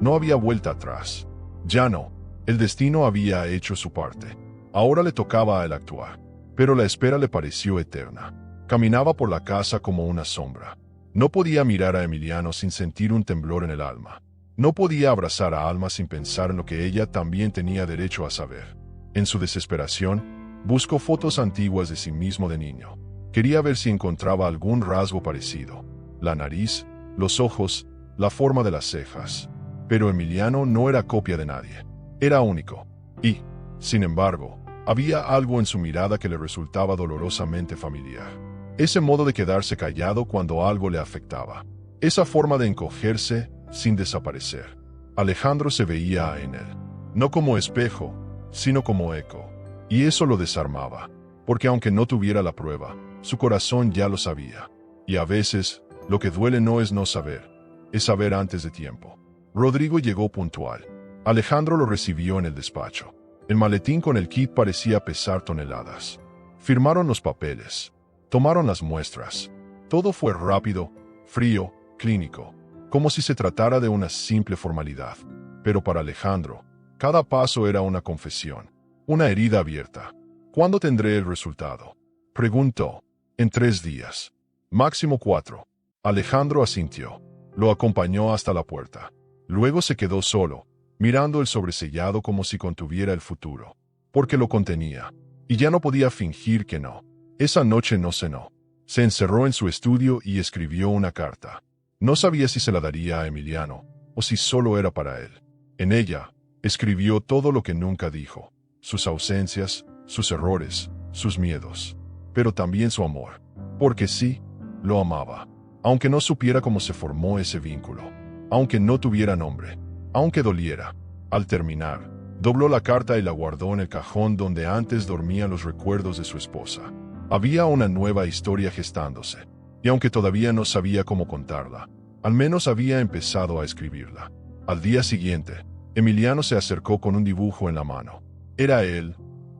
No había vuelta atrás. Ya no. El destino había hecho su parte. Ahora le tocaba a él actuar. Pero la espera le pareció eterna. Caminaba por la casa como una sombra. No podía mirar a Emiliano sin sentir un temblor en el alma. No podía abrazar a Alma sin pensar en lo que ella también tenía derecho a saber. En su desesperación, buscó fotos antiguas de sí mismo de niño. Quería ver si encontraba algún rasgo parecido. La nariz, los ojos, la forma de las cejas. Pero Emiliano no era copia de nadie. Era único. Y, sin embargo, había algo en su mirada que le resultaba dolorosamente familiar. Ese modo de quedarse callado cuando algo le afectaba. Esa forma de encogerse sin desaparecer. Alejandro se veía en él. No como espejo, sino como eco. Y eso lo desarmaba. Porque aunque no tuviera la prueba, su corazón ya lo sabía. Y a veces, lo que duele no es no saber, es saber antes de tiempo. Rodrigo llegó puntual. Alejandro lo recibió en el despacho. El maletín con el kit parecía pesar toneladas. Firmaron los papeles. Tomaron las muestras. Todo fue rápido, frío, clínico, como si se tratara de una simple formalidad. Pero para Alejandro, cada paso era una confesión, una herida abierta. ¿Cuándo tendré el resultado?, preguntó. En 3 días. Máximo 4. Alejandro asintió. Lo acompañó hasta la puerta. Luego se quedó solo, mirando el sobresellado como si contuviera el futuro. Porque lo contenía. Y ya no podía fingir que no. Esa noche no cenó. Se encerró en su estudio y escribió una carta. No sabía si se la daría a Emiliano, o si solo era para él. En ella, escribió todo lo que nunca dijo. Sus ausencias, sus errores, sus miedos. Pero también su amor. Porque sí, lo amaba. Aunque no supiera cómo se formó ese vínculo. Aunque no tuviera nombre. Aunque doliera. Al terminar, dobló la carta y la guardó en el cajón donde antes dormían los recuerdos de su esposa. Había una nueva historia gestándose. Y aunque todavía no sabía cómo contarla, al menos había empezado a escribirla. Al día siguiente, Emiliano se acercó con un dibujo en la mano. Era él,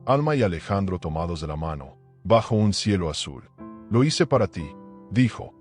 Alma y Alejandro tomados de la mano, bajo un cielo azul. Lo hice para ti, dijo,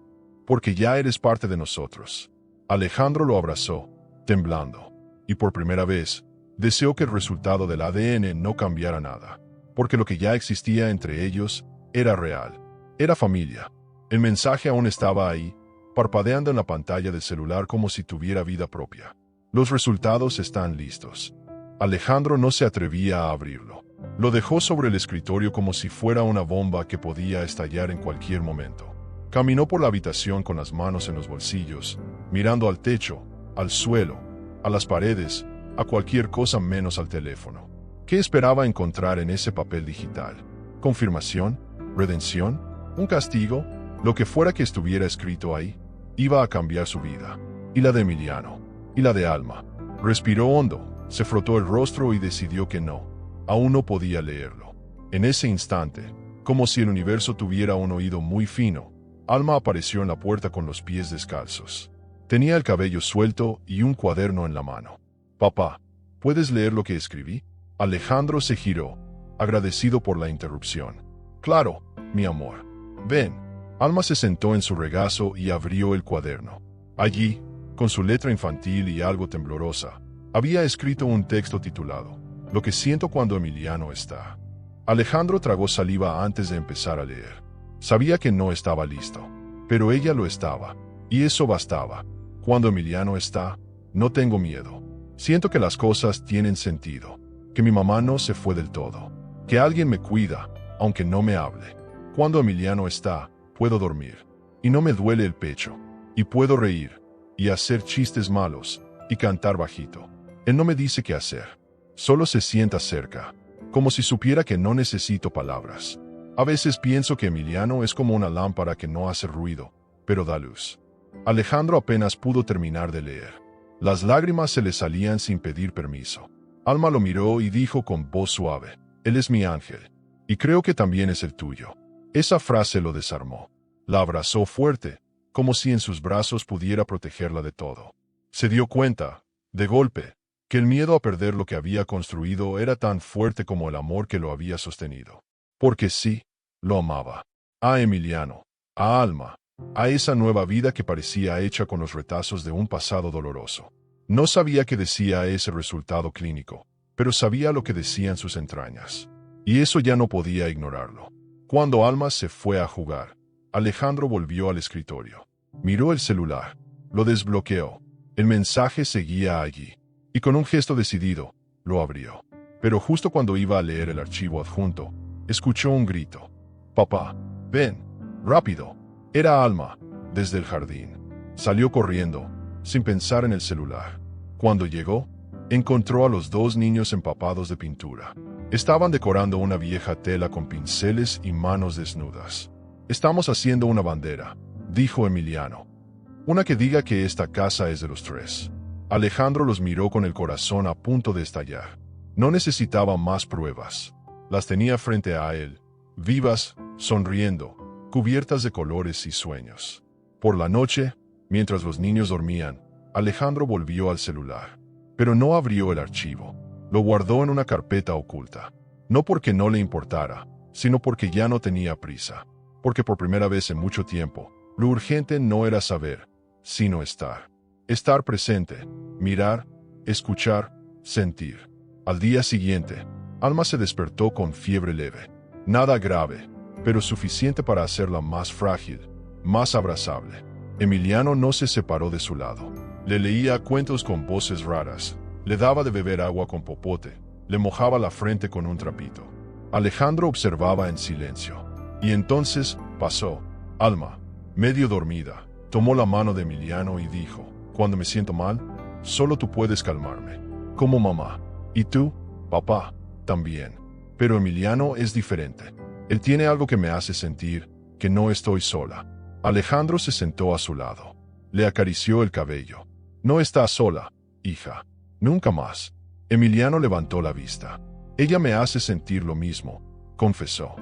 porque ya eres parte de nosotros. Alejandro lo abrazó, temblando, y por primera vez, deseó que el resultado del ADN no cambiara nada, porque lo que ya existía entre ellos era real, era familia. El mensaje aún estaba ahí, parpadeando en la pantalla del celular como si tuviera vida propia. Los resultados están listos. Alejandro no se atrevía a abrirlo. Lo dejó sobre el escritorio como si fuera una bomba que podía estallar en cualquier momento. Caminó por la habitación con las manos en los bolsillos, mirando al techo, al suelo, a las paredes, a cualquier cosa menos al teléfono. ¿Qué esperaba encontrar en ese papel digital? ¿Confirmación? ¿Redención? ¿Un castigo? Lo que fuera que estuviera escrito ahí, iba a cambiar su vida. Y la de Emiliano. Y la de Alma. Respiró hondo, se frotó el rostro y decidió que no. Aún no podía leerlo. En ese instante, como si el universo tuviera un oído muy fino, Alma apareció en la puerta con los pies descalzos. Tenía el cabello suelto y un cuaderno en la mano. «Papá, ¿puedes leer lo que escribí?» Alejandro se giró, agradecido por la interrupción. «Claro, mi amor. Ven». Alma se sentó en su regazo y abrió el cuaderno. Allí, con su letra infantil y algo temblorosa, había escrito un texto titulado «Lo que siento cuando Emiliano está». Alejandro tragó saliva antes de empezar a leer. Sabía que no estaba listo, pero ella lo estaba, y eso bastaba. Cuando Emiliano está, no tengo miedo. Siento que las cosas tienen sentido, que mi mamá no se fue del todo, que alguien me cuida, aunque no me hable. Cuando Emiliano está, puedo dormir, y no me duele el pecho, y puedo reír, y hacer chistes malos, y cantar bajito. Él no me dice qué hacer, solo se sienta cerca, como si supiera que no necesito palabras. A veces pienso que Emiliano es como una lámpara que no hace ruido, pero da luz. Alejandro apenas pudo terminar de leer. Las lágrimas se le salían sin pedir permiso. Alma lo miró y dijo con voz suave: «Él es mi ángel, y creo que también es el tuyo». Esa frase lo desarmó. La abrazó fuerte, como si en sus brazos pudiera protegerla de todo. Se dio cuenta, de golpe, que el miedo a perder lo que había construido era tan fuerte como el amor que lo había sostenido. Porque sí, lo amaba. A Emiliano, a Alma, a esa nueva vida que parecía hecha con los retazos de un pasado doloroso. No sabía qué decía ese resultado clínico, pero sabía lo que decían sus entrañas. Y eso ya no podía ignorarlo. Cuando Alma se fue a jugar, Alejandro volvió al escritorio. Miró el celular, lo desbloqueó. El mensaje seguía allí, y con un gesto decidido, lo abrió. Pero justo cuando iba a leer el archivo adjunto, escuchó un grito. «Papá, ven, rápido». Era Alma, desde el jardín. Salió corriendo, sin pensar en el celular. Cuando llegó, encontró a los dos niños empapados de pintura. Estaban decorando una vieja tela con pinceles y manos desnudas. «Estamos haciendo una bandera», dijo Emiliano. «Una que diga que esta casa es de los tres». Alejandro los miró con el corazón a punto de estallar. No necesitaba más pruebas. Las tenía frente a él, vivas, sonriendo, cubiertas de colores y sueños. Por la noche, mientras los niños dormían, Alejandro volvió al celular. Pero no abrió el archivo. Lo guardó en una carpeta oculta. No porque no le importara, sino porque ya no tenía prisa. Porque por primera vez en mucho tiempo, lo urgente no era saber, sino estar. Estar presente, mirar, escuchar, sentir. Al día siguiente, Alma se despertó con fiebre leve. Nada grave, pero suficiente para hacerla más frágil, más abrazable. Emiliano no se separó de su lado. Le leía cuentos con voces raras, le daba de beber agua con popote, le mojaba la frente con un trapito. Alejandro observaba en silencio. Y entonces pasó. Alma, medio dormida, tomó la mano de Emiliano y dijo: «Cuando me siento mal, solo tú puedes calmarme. Como mamá. Y tú, papá, también». Pero Emiliano es diferente. Él tiene algo que me hace sentir que no estoy sola. Alejandro se sentó a su lado. Le acarició el cabello. «No estás sola, hija. Nunca más». Emiliano levantó la vista. «Ella me hace sentir lo mismo», confesó.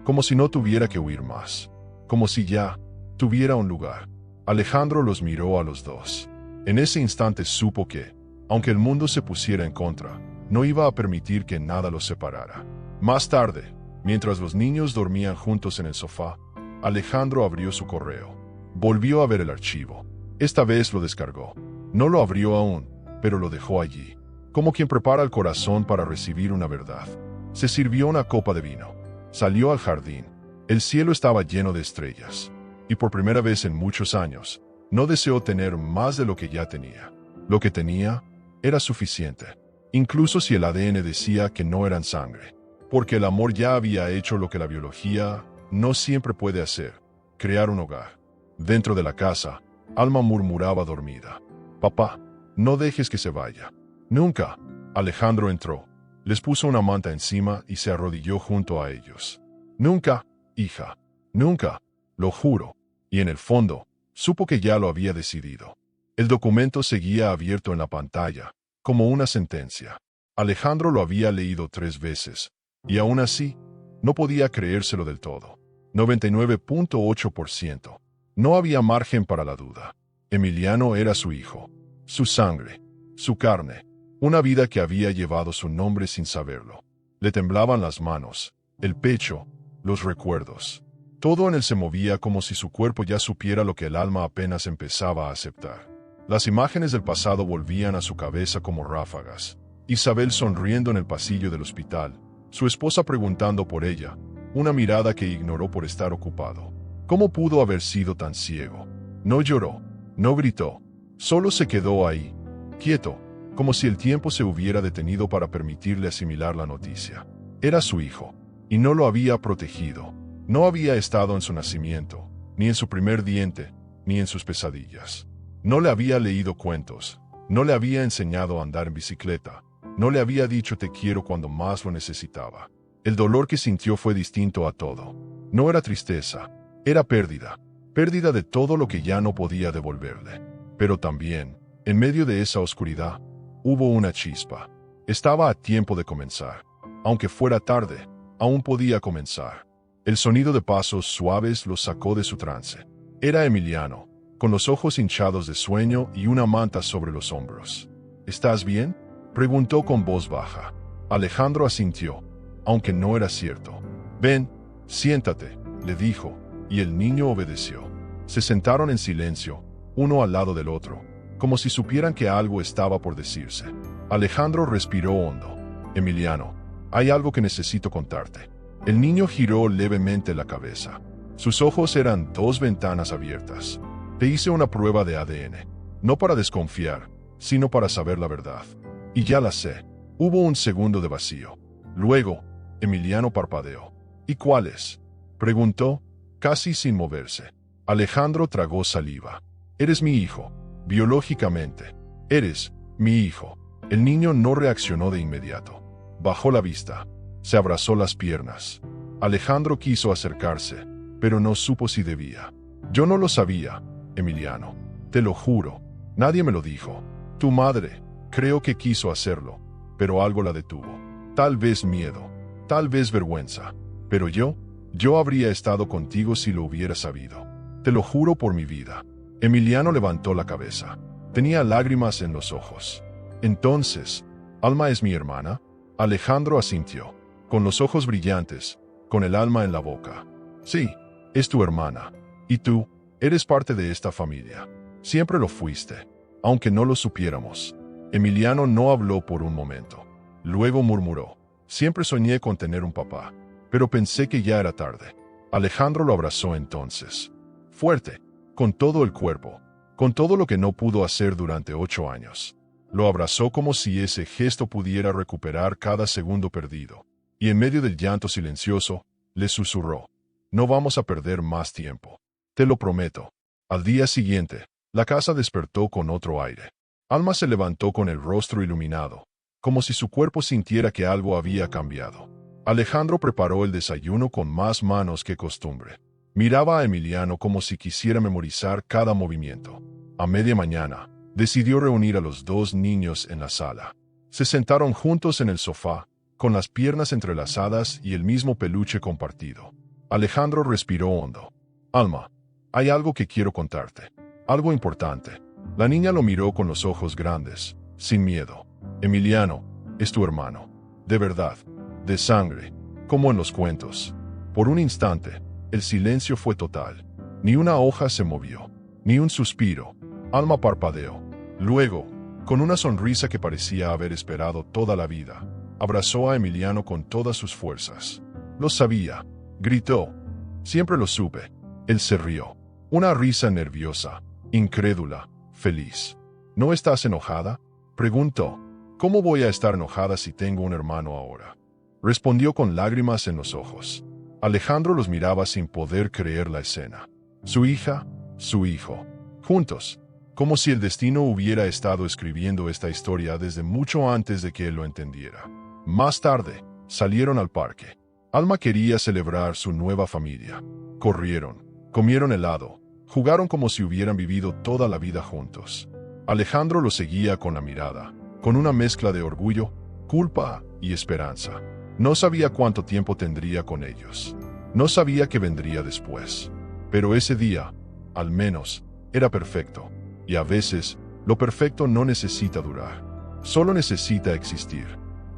Como si no tuviera que huir más. Como si ya tuviera un lugar. Alejandro los miró a los dos. En ese instante supo que, aunque el mundo se pusiera en contra, no iba a permitir que nada los separara. Más tarde, mientras los niños dormían juntos en el sofá, Alejandro abrió su correo. Volvió a ver el archivo. Esta vez lo descargó. No lo abrió aún, pero lo dejó allí, como quien prepara el corazón para recibir una verdad. Se sirvió una copa de vino. Salió al jardín. El cielo estaba lleno de estrellas. Y por primera vez en muchos años, no deseó tener más de lo que ya tenía. Lo que tenía era suficiente, incluso si el ADN decía que no eran sangre. Porque el amor ya había hecho lo que la biología no siempre puede hacer: crear un hogar. Dentro de la casa, Alma murmuraba dormida: «Papá, no dejes que se vaya». «Nunca». Alejandro entró, les puso una manta encima y se arrodilló junto a ellos. «Nunca, hija. Nunca. Lo juro». Y en el fondo, supo que ya lo había decidido. El documento seguía abierto en la pantalla, como una sentencia. Alejandro lo había leído 3 veces, y aún así, no podía creérselo del todo. 99.8%. No había margen para la duda. Emiliano era su hijo, su sangre, su carne, una vida que había llevado su nombre sin saberlo. Le temblaban las manos, el pecho, los recuerdos. Todo en él se movía como si su cuerpo ya supiera lo que el alma apenas empezaba a aceptar. Las imágenes del pasado volvían a su cabeza como ráfagas. Isabel sonriendo en el pasillo del hospital, su esposa preguntando por ella, una mirada que ignoró por estar ocupado. ¿Cómo pudo haber sido tan ciego? No lloró, no gritó, solo se quedó ahí, quieto, como si el tiempo se hubiera detenido para permitirle asimilar la noticia. Era su hijo, y no lo había protegido. No había estado en su nacimiento, ni en su primer diente, ni en sus pesadillas. No le había leído cuentos, no le había enseñado a andar en bicicleta, no le había dicho te quiero cuando más lo necesitaba. El dolor que sintió fue distinto a todo. No era tristeza, era pérdida. Pérdida de todo lo que ya no podía devolverle. Pero también, en medio de esa oscuridad, hubo una chispa. Estaba a tiempo de comenzar. Aunque fuera tarde, aún podía comenzar. El sonido de pasos suaves lo sacó de su trance. Era Emiliano, con los ojos hinchados de sueño y una manta sobre los hombros. ¿Estás bien?, preguntó con voz baja. Alejandro asintió, aunque no era cierto. Ven, siéntate, le dijo, y el niño obedeció. Se sentaron en silencio, uno al lado del otro, como si supieran que algo estaba por decirse. Alejandro respiró hondo. Emiliano, hay algo que necesito contarte. El niño giró levemente la cabeza. Sus ojos eran dos ventanas abiertas. Te hice una prueba de ADN, no para desconfiar, sino para saber la verdad. Y ya la sé. Hubo un segundo de vacío. Luego, Emiliano parpadeó. ¿Y cuál es?, preguntó, casi sin moverse. Alejandro tragó saliva. Eres mi hijo, biológicamente. Eres mi hijo. El niño no reaccionó de inmediato. Bajó la vista. Se abrazó las piernas. Alejandro quiso acercarse, pero no supo si debía. Yo no lo sabía, Emiliano. Te lo juro. Nadie me lo dijo. Tu madre, creo que quiso hacerlo, pero algo la detuvo. Tal vez miedo, tal vez vergüenza. Pero yo habría estado contigo si lo hubiera sabido. Te lo juro por mi vida. Emiliano levantó la cabeza. Tenía lágrimas en los ojos. Entonces, ¿Alma es mi hermana? Alejandro asintió, con los ojos brillantes, con el alma en la boca. Sí, es tu hermana. Y tú, eres parte de esta familia. Siempre lo fuiste, aunque no lo supiéramos. Emiliano no habló por un momento. Luego murmuró. Siempre soñé con tener un papá, pero pensé que ya era tarde. Alejandro lo abrazó entonces. Fuerte, con todo el cuerpo, con todo lo que no pudo hacer durante 8 años. Lo abrazó como si ese gesto pudiera recuperar cada segundo perdido. Y en medio del llanto silencioso, le susurró. No vamos a perder más tiempo. Te lo prometo. Al día siguiente, la casa despertó con otro aire. Alma se levantó con el rostro iluminado, como si su cuerpo sintiera que algo había cambiado. Alejandro preparó el desayuno con más manos que costumbre. Miraba a Emiliano como si quisiera memorizar cada movimiento. A media mañana, decidió reunir a los 2 niños en la sala. Se sentaron juntos en el sofá, con las piernas entrelazadas y el mismo peluche compartido. Alejandro respiró hondo. Alma, hay algo que quiero contarte. Algo importante. La niña lo miró con los ojos grandes, sin miedo. Emiliano, es tu hermano. De verdad. De sangre. Como en los cuentos. Por un instante, el silencio fue total. Ni una hoja se movió. Ni un suspiro. Alma parpadeó. Luego, con una sonrisa que parecía haber esperado toda la vida, abrazó a Emiliano con todas sus fuerzas. Lo sabía. Gritó. Siempre lo supe. Él se rió. Una risa nerviosa, incrédula, feliz. ¿No estás enojada?, preguntó. ¿Cómo voy a estar enojada si tengo un hermano ahora?, respondió con lágrimas en los ojos. Alejandro los miraba sin poder creer la escena. Su hija, su hijo, juntos, como si el destino hubiera estado escribiendo esta historia desde mucho antes de que él lo entendiera. Más tarde, salieron al parque. Alma quería celebrar su nueva familia. Corrieron, comieron helado, jugaron como si hubieran vivido toda la vida juntos. Alejandro lo seguía con la mirada, con una mezcla de orgullo, culpa y esperanza. No sabía cuánto tiempo tendría con ellos. No sabía qué vendría después. Pero ese día, al menos, era perfecto. Y a veces, lo perfecto no necesita durar. Solo necesita existir.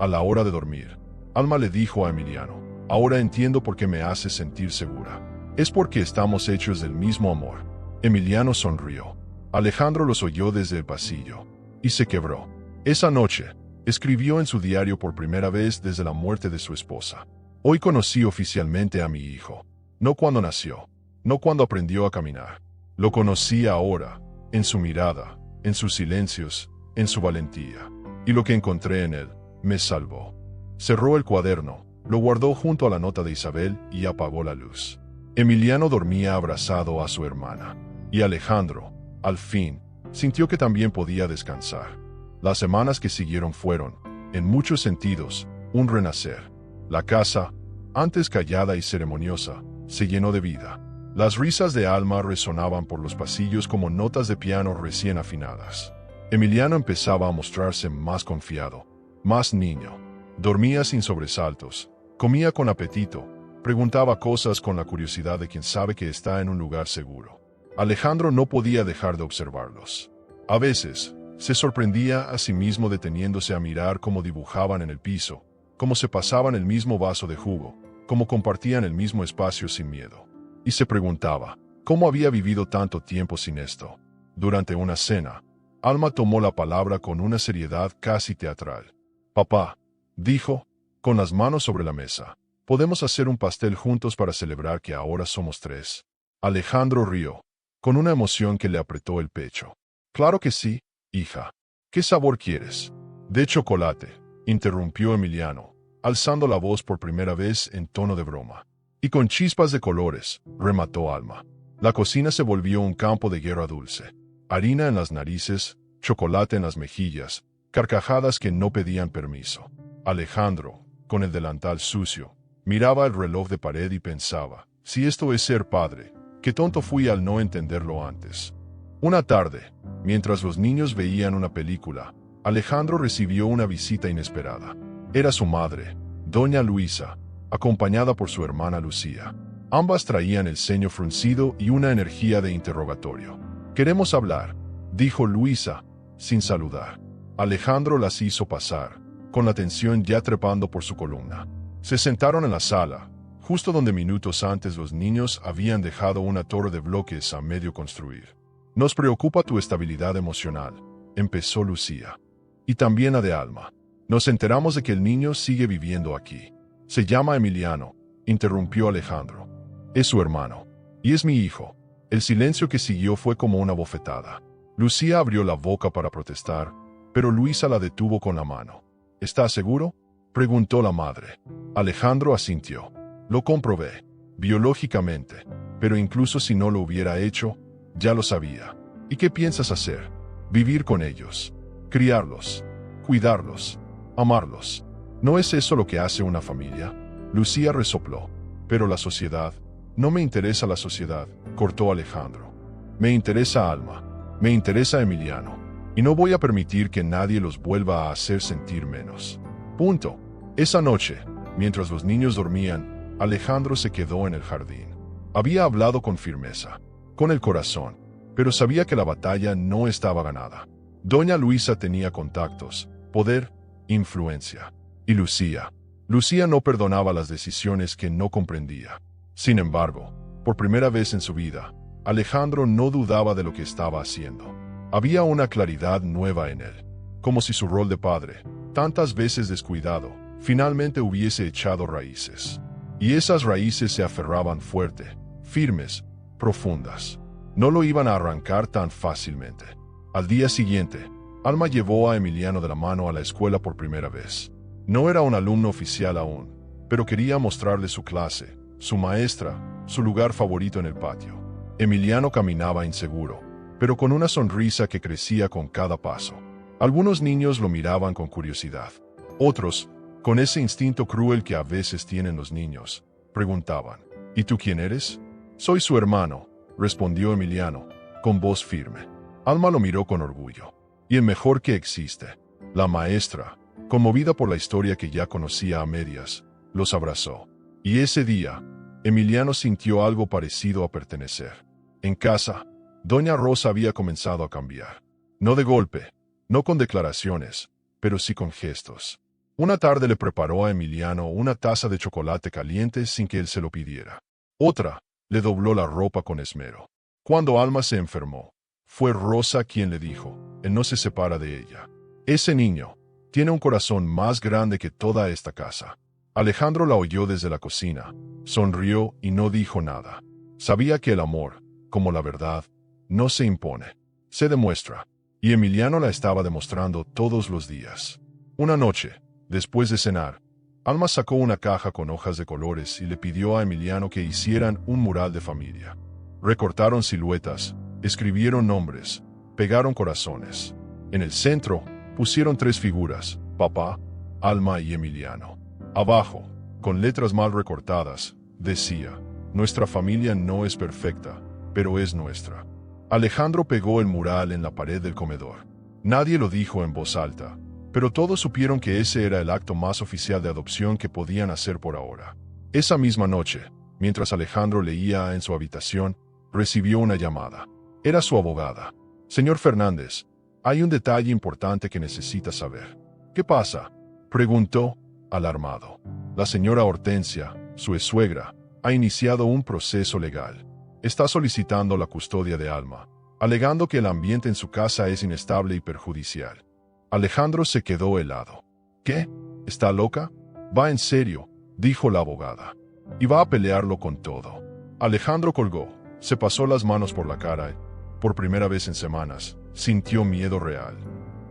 A la hora de dormir, Alma le dijo a Emiliano, ahora entiendo por qué me hace sentir segura. Es porque estamos hechos del mismo amor. Emiliano sonrió. Alejandro los oyó desde el pasillo. Y se quebró. Esa noche, escribió en su diario por primera vez desde la muerte de su esposa. Hoy conocí oficialmente a mi hijo. No cuando nació. No cuando aprendió a caminar. Lo conocí ahora, en su mirada, en sus silencios, en su valentía. y lo que encontré en él me salvó. Cerró el cuaderno, lo guardó junto a la nota de Isabel y apagó la luz. Emiliano dormía abrazado a su hermana, y Alejandro, al fin, sintió que también podía descansar. Las semanas que siguieron fueron, en muchos sentidos, un renacer. La casa, antes callada y ceremoniosa, se llenó de vida. Las risas de Alma resonaban por los pasillos como notas de piano recién afinadas. Emiliano empezaba a mostrarse más confiado, más niño. Dormía sin sobresaltos, comía con apetito, preguntaba cosas con la curiosidad de quien sabe que está en un lugar seguro. Alejandro no podía dejar de observarlos. A veces, se sorprendía a sí mismo deteniéndose a mirar cómo dibujaban en el piso, cómo se pasaban el mismo vaso de jugo, cómo compartían el mismo espacio sin miedo. Y se preguntaba, ¿cómo había vivido tanto tiempo sin esto? Durante una cena, Alma tomó la palabra con una seriedad casi teatral. «Papá», dijo, con las manos sobre la mesa, «¿podemos hacer un pastel juntos para celebrar que ahora somos 3?» Alejandro rió, con una emoción que le apretó el pecho. «Claro que sí, hija. ¿Qué sabor quieres?» «De chocolate», interrumpió Emiliano, alzando la voz por primera vez en tono de broma. «Y con chispas de colores», remató Alma. La cocina se volvió un campo de guerra dulce. Harina en las narices, chocolate en las mejillas, carcajadas que no pedían permiso. Alejandro, con el delantal sucio, miraba el reloj de pared y pensaba, si esto es ser padre, qué tonto fui al no entenderlo antes. Una tarde, mientras los niños veían una película, Alejandro recibió una visita inesperada. Era su madre, doña Luisa, acompañada por su hermana Lucía. Ambas traían el ceño fruncido y una energía de interrogatorio. «Queremos hablar», dijo Luisa, sin saludar. Alejandro las hizo pasar, con la tensión ya trepando por su columna. Se sentaron en la sala, justo donde minutos antes los niños habían dejado una torre de bloques a medio construir. «Nos preocupa tu estabilidad emocional», empezó Lucía. «Y también la de Alma. Nos enteramos de que el niño sigue viviendo aquí. Se llama Emiliano», interrumpió Alejandro. «Es su hermano. Y es mi hijo». El silencio que siguió fue como una bofetada. Lucía abrió la boca para protestar, pero Luisa la detuvo con la mano. «¿Estás seguro?», preguntó la madre. Alejandro asintió. «Lo comprobé, biológicamente, pero incluso si no lo hubiera hecho, ya lo sabía». «¿Y qué piensas hacer?» «Vivir con ellos, criarlos, cuidarlos, amarlos. ¿No es eso lo que hace una familia?». Lucía resopló. «Pero la sociedad». «No me interesa la sociedad», cortó Alejandro. «Me interesa Alma, me interesa Emiliano, y no voy a permitir que nadie los vuelva a hacer sentir menos. Punto». Esa noche, mientras los niños dormían, Alejandro se quedó en el jardín. Había hablado con firmeza, con el corazón, pero sabía que la batalla no estaba ganada. Doña Luisa tenía contactos, poder, influencia. Y Lucía no perdonaba las decisiones que no comprendía. Sin embargo, por primera vez en su vida, Alejandro no dudaba de lo que estaba haciendo. Había una claridad nueva en él, como si su rol de padre, tantas veces descuidado, finalmente hubiese echado raíces. Y esas raíces se aferraban fuerte, firmes, profundas. No lo iban a arrancar tan fácilmente. Al día siguiente, Alma llevó a Emiliano de la mano a la escuela por primera vez. No era un alumno oficial aún, pero quería mostrarle su clase, su maestra, su lugar favorito en el patio. Emiliano caminaba inseguro, pero con una sonrisa que crecía con cada paso. Algunos niños lo miraban con curiosidad. Otros, con ese instinto cruel que a veces tienen los niños, preguntaban, «¿Y tú quién eres?». «Soy su hermano», respondió Emiliano, con voz firme. Alma lo miró con orgullo. «Y el mejor que existe». La maestra, conmovida por la historia que ya conocía a medias, los abrazó. Y ese día, Emiliano sintió algo parecido a pertenecer. En casa, doña Rosa había comenzado a cambiar. No de golpe, no con declaraciones, pero sí con gestos. Una tarde le preparó a Emiliano una taza de chocolate caliente sin que él se lo pidiera. Otra, le dobló la ropa con esmero. Cuando Alma se enfermó, fue Rosa quien le dijo, él no se separa de ella. «Ese niño tiene un corazón más grande que toda esta casa». Alejandro la oyó desde la cocina, sonrió y no dijo nada. Sabía que el amor, como la verdad, no se impone, se demuestra. y Emiliano la estaba demostrando todos los días. Una noche, después de cenar, Alma sacó una caja con hojas de colores y le pidió a Emiliano que hicieran un mural de familia. Recortaron siluetas, escribieron nombres, pegaron corazones. En el centro, pusieron 3 figuras, papá, Alma y Emiliano. Abajo, con letras mal recortadas, decía: nuestra familia no es perfecta, pero es nuestra. Alejandro pegó el mural en la pared del comedor. Nadie lo dijo en voz alta, pero todos supieron que ese era el acto más oficial de adopción que podían hacer por ahora. Esa misma noche, mientras Alejandro leía en su habitación, recibió una llamada. Era su abogada. Señor Fernández, hay un detalle importante que necesita saber. ¿Qué pasa?, preguntó, alarmado. La señora Hortensia, su ex-suegra, ha iniciado un proceso legal. Está solicitando la custodia de Alma, alegando que el ambiente en su casa es inestable y perjudicial. Alejandro se quedó helado. ¿Qué? ¿Está loca? Va en serio, dijo la abogada. Y va a pelearlo con todo. Alejandro colgó, se pasó las manos por la cara y, por primera vez en semanas, sintió miedo real.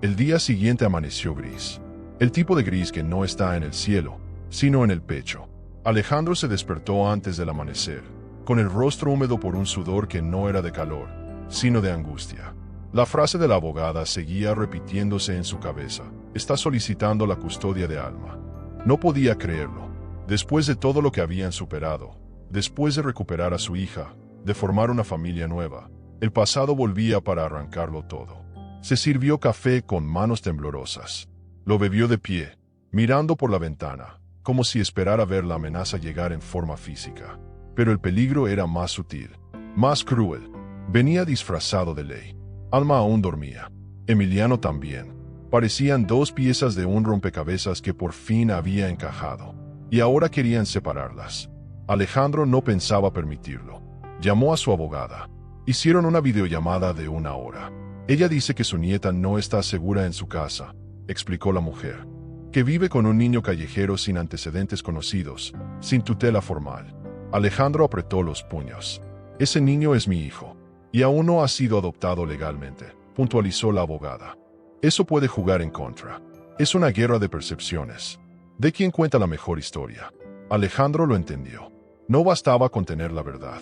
El día siguiente amaneció gris. El tipo de gris que no está en el cielo, sino en el pecho. Alejandro se despertó antes del amanecer, con el rostro húmedo por un sudor que no era de calor, sino de angustia. La frase de la abogada seguía repitiéndose en su cabeza: está solicitando la custodia de Alma. No podía creerlo. Después de todo lo que habían superado, después de recuperar a su hija, de formar una familia nueva, el pasado volvía para arrancarlo todo. Se sirvió café con manos temblorosas. Lo bebió de pie, mirando por la ventana, como si esperara ver la amenaza llegar en forma física. Pero el peligro era más sutil, más cruel. Venía disfrazado de ley. Alma aún dormía. Emiliano también. Parecían 2 piezas de un rompecabezas que por fin había encajado. Y ahora querían separarlas. Alejandro no pensaba permitirlo. Llamó a su abogada. Hicieron una videollamada de 1 hora. Ella dice que su nieta no está segura en su casa, explicó la mujer. Que vive con un niño callejero sin antecedentes conocidos, sin tutela formal. Alejandro apretó los puños. Ese niño es mi hijo. Y aún no ha sido adoptado legalmente, puntualizó la abogada. Eso puede jugar en contra. Es una guerra de percepciones. ¿De quién cuenta la mejor historia? Alejandro lo entendió. No bastaba con tener la verdad.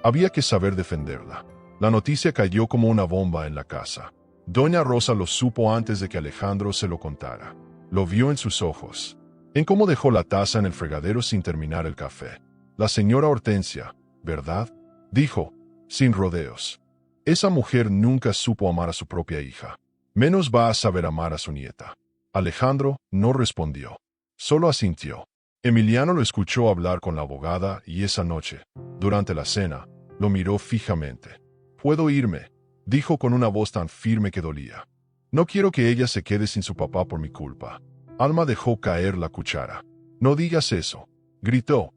Había que saber defenderla. La noticia cayó como una bomba en la casa. Doña Rosa lo supo antes de que Alejandro se lo contara. Lo vio en sus ojos. En cómo dejó la taza en el fregadero sin terminar el café. La señora Hortensia, ¿verdad?, dijo, sin rodeos. Esa mujer nunca supo amar a su propia hija. Menos va a saber amar a su nieta. Alejandro no respondió. Solo asintió. Emiliano lo escuchó hablar con la abogada y esa noche, durante la cena, lo miró fijamente. «Puedo irme», dijo con una voz tan firme que dolía. «No quiero que ella se quede sin su papá por mi culpa». Alma dejó caer la cuchara. «No digas eso», gritó.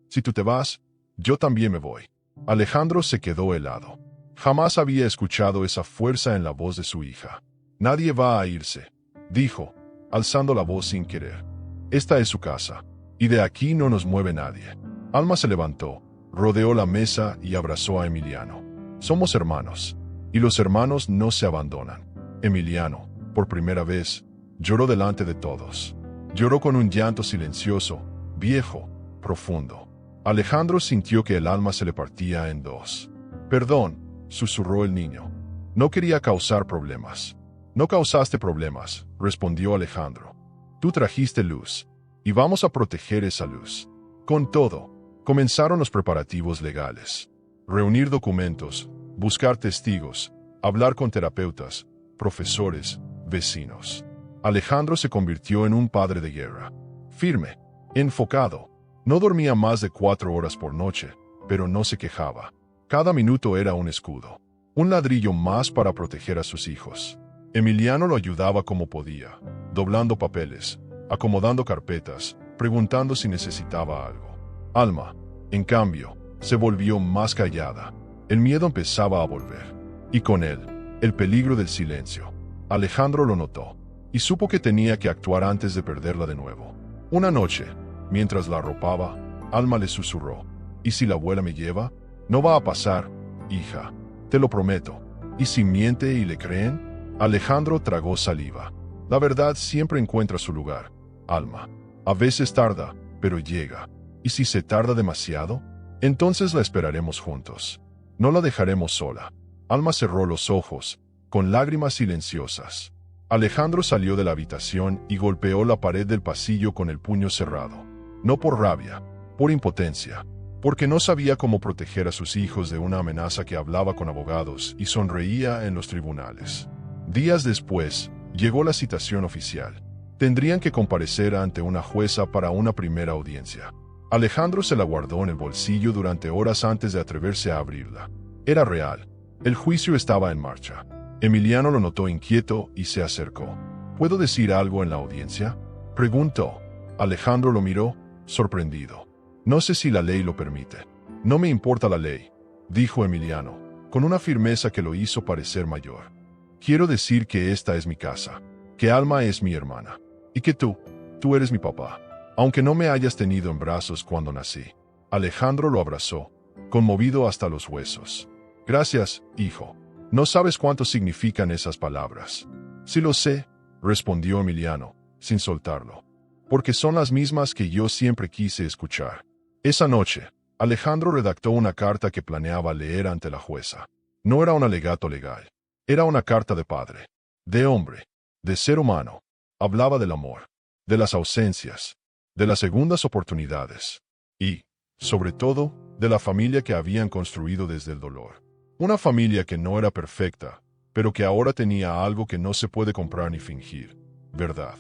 «Si tú te vas, yo también me voy». Alejandro se quedó helado. Jamás había escuchado esa fuerza en la voz de su hija. «Nadie va a irse», dijo, alzando la voz sin querer. «Esta es su casa, y de aquí no nos mueve nadie». Alma se levantó, rodeó la mesa y abrazó a Emiliano. «Somos hermanos, y los hermanos no se abandonan». Emiliano, por primera vez, lloró delante de todos. Lloró con un llanto silencioso, viejo, profundo. Alejandro sintió que el alma se le partía en 2. «Perdón», susurró el niño. «No quería causar problemas». «No causaste problemas», respondió Alejandro. «Tú trajiste luz, y vamos a proteger esa luz». Con todo, comenzaron los preparativos legales. Reunir documentos, buscar testigos, hablar con terapeutas, profesores, vecinos. Alejandro se convirtió en un padre de guerra. Firme, enfocado. No dormía más de 4 horas por noche, pero no se quejaba. Cada minuto era un escudo. Un ladrillo más para proteger a sus hijos. Emiliano lo ayudaba como podía, doblando papeles, acomodando carpetas, preguntando si necesitaba algo. Alma, en cambio, se volvió más callada. El miedo empezaba a volver. Y con él, el peligro del silencio. Alejandro lo notó, y supo que tenía que actuar antes de perderla de nuevo. Una noche, mientras la arropaba, Alma le susurró: «¿Y si la abuela me lleva? No va a pasar, hija, te lo prometo». «¿Y si miente y le creen?». Alejandro tragó saliva. La verdad siempre encuentra su lugar, Alma. A veces tarda, pero llega. ¿Y si se tarda demasiado? Entonces la esperaremos juntos. No la dejaremos sola. Alma cerró los ojos, con lágrimas silenciosas. Alejandro salió de la habitación y golpeó la pared del pasillo con el puño cerrado. No por rabia, por impotencia, porque no sabía cómo proteger a sus hijos de una amenaza que hablaba con abogados y sonreía en los tribunales. Días después, llegó la citación oficial. Tendrían que comparecer ante una jueza para una primera audiencia. Alejandro se la guardó en el bolsillo durante horas antes de atreverse a abrirla. Era real. El juicio estaba en marcha. Emiliano lo notó inquieto y se acercó. ¿Puedo decir algo en la audiencia?, preguntó. Alejandro lo miró, sorprendido. No sé si la ley lo permite. No me importa la ley, dijo Emiliano, con una firmeza que lo hizo parecer mayor. Quiero decir que esta es mi casa, que Alma es mi hermana, y que tú eres mi papá, aunque no me hayas tenido en brazos cuando nací. Alejandro lo abrazó, conmovido hasta los huesos. Gracias, hijo. No sabes cuánto significan esas palabras. Sí lo sé, respondió Emiliano, sin soltarlo. Porque son las mismas que yo siempre quise escuchar. Esa noche, Alejandro redactó una carta que planeaba leer ante la jueza. No era un alegato legal. Era una carta de padre, de hombre, de ser humano. Hablaba del amor, de las ausencias, de las segundas oportunidades y, sobre todo, de la familia que habían construido desde el dolor. Una familia que no era perfecta, pero que ahora tenía algo que no se puede comprar ni fingir: verdad.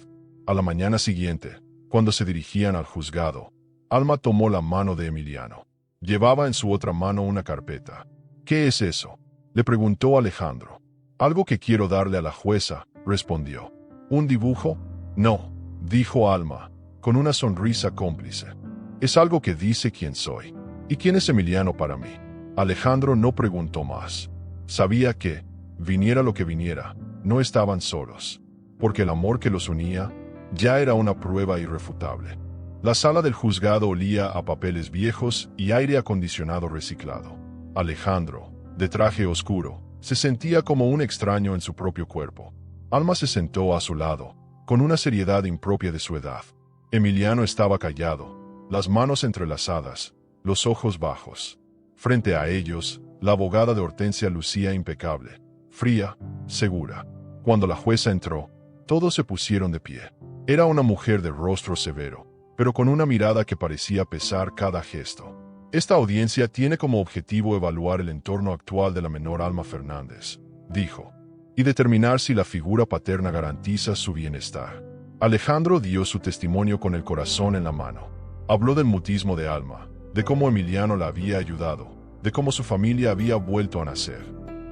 A la mañana siguiente, cuando se dirigían al juzgado, Alma tomó la mano de Emiliano. Llevaba en su otra mano una carpeta. ¿Qué es eso?, le preguntó Alejandro. Algo que quiero darle a la jueza, respondió. ¿Un dibujo? No, dijo Alma, con una sonrisa cómplice. Es algo que dice quién soy. ¿Y quién es Emiliano para mí? Alejandro no preguntó más. Sabía que, viniera lo que viniera, no estaban solos, porque el amor que los unía ya era una prueba irrefutable. La sala del juzgado olía a papeles viejos y aire acondicionado reciclado. Alejandro, de traje oscuro, se sentía como un extraño en su propio cuerpo. Alma se sentó a su lado, con una seriedad impropia de su edad. Emiliano estaba callado, las manos entrelazadas, los ojos bajos. Frente a ellos, la abogada de Hortensia lucía impecable, fría, segura. Cuando la jueza entró, todos se pusieron de pie. Era una mujer de rostro severo, pero con una mirada que parecía pesar cada gesto. Esta audiencia tiene como objetivo evaluar el entorno actual de la menor Alma Fernández, dijo, y determinar si la figura paterna garantiza su bienestar. Alejandro dio su testimonio con el corazón en la mano. Habló del mutismo de Alma, de cómo Emiliano la había ayudado, de cómo su familia había vuelto a nacer.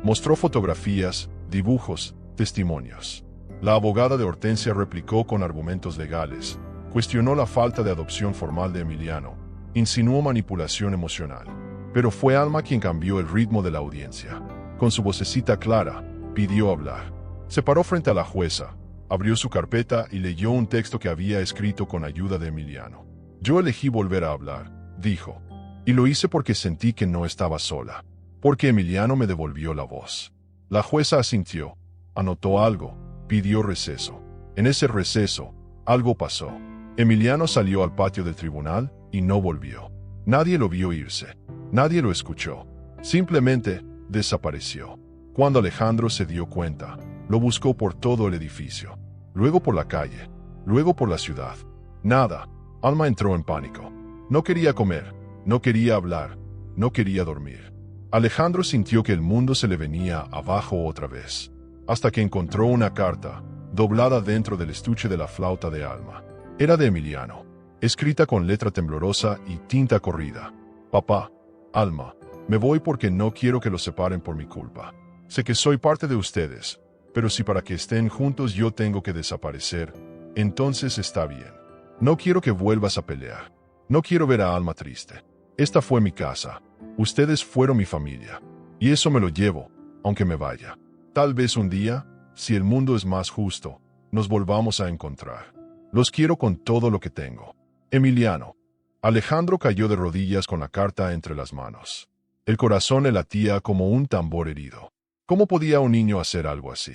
Mostró fotografías, dibujos, testimonios. La abogada de Hortensia replicó con argumentos legales, cuestionó la falta de adopción formal de Emiliano, insinuó manipulación emocional. Pero fue Alma quien cambió el ritmo de la audiencia. Con su vocecita clara, pidió hablar. Se paró frente a la jueza, abrió su carpeta y leyó un texto que había escrito con ayuda de Emiliano. Yo elegí volver a hablar, dijo, y lo hice porque sentí que no estaba sola, porque Emiliano me devolvió la voz. La jueza asintió, anotó algo, pidió receso. En ese receso, algo pasó. Emiliano salió al patio del tribunal y no volvió. Nadie lo vio irse, nadie lo escuchó. Simplemente, desapareció. Cuando Alejandro se dio cuenta, lo buscó por todo el edificio, luego por la calle, luego por la ciudad. Nada. Alma entró en pánico. No quería comer, no quería hablar, no quería dormir. Alejandro sintió que el mundo se le venía abajo otra vez, hasta que encontró una carta, doblada dentro del estuche de la flauta de Alma. Era de Emiliano, escrita con letra temblorosa y tinta corrida. Papá, Alma, me voy porque no quiero que los separen por mi culpa. Sé que soy parte de ustedes, pero si para que estén juntos yo tengo que desaparecer, entonces está bien. No quiero que vuelvas a pelear. No quiero ver a Alma triste. Esta fue mi casa. Ustedes fueron mi familia. Y eso me lo llevo, aunque me vaya. Tal vez un día, si el mundo es más justo, nos volvamos a encontrar. Los quiero con todo lo que tengo. Emiliano. Alejandro cayó de rodillas con la carta entre las manos. El corazón le latía como un tambor herido. ¿Cómo podía un niño hacer algo así?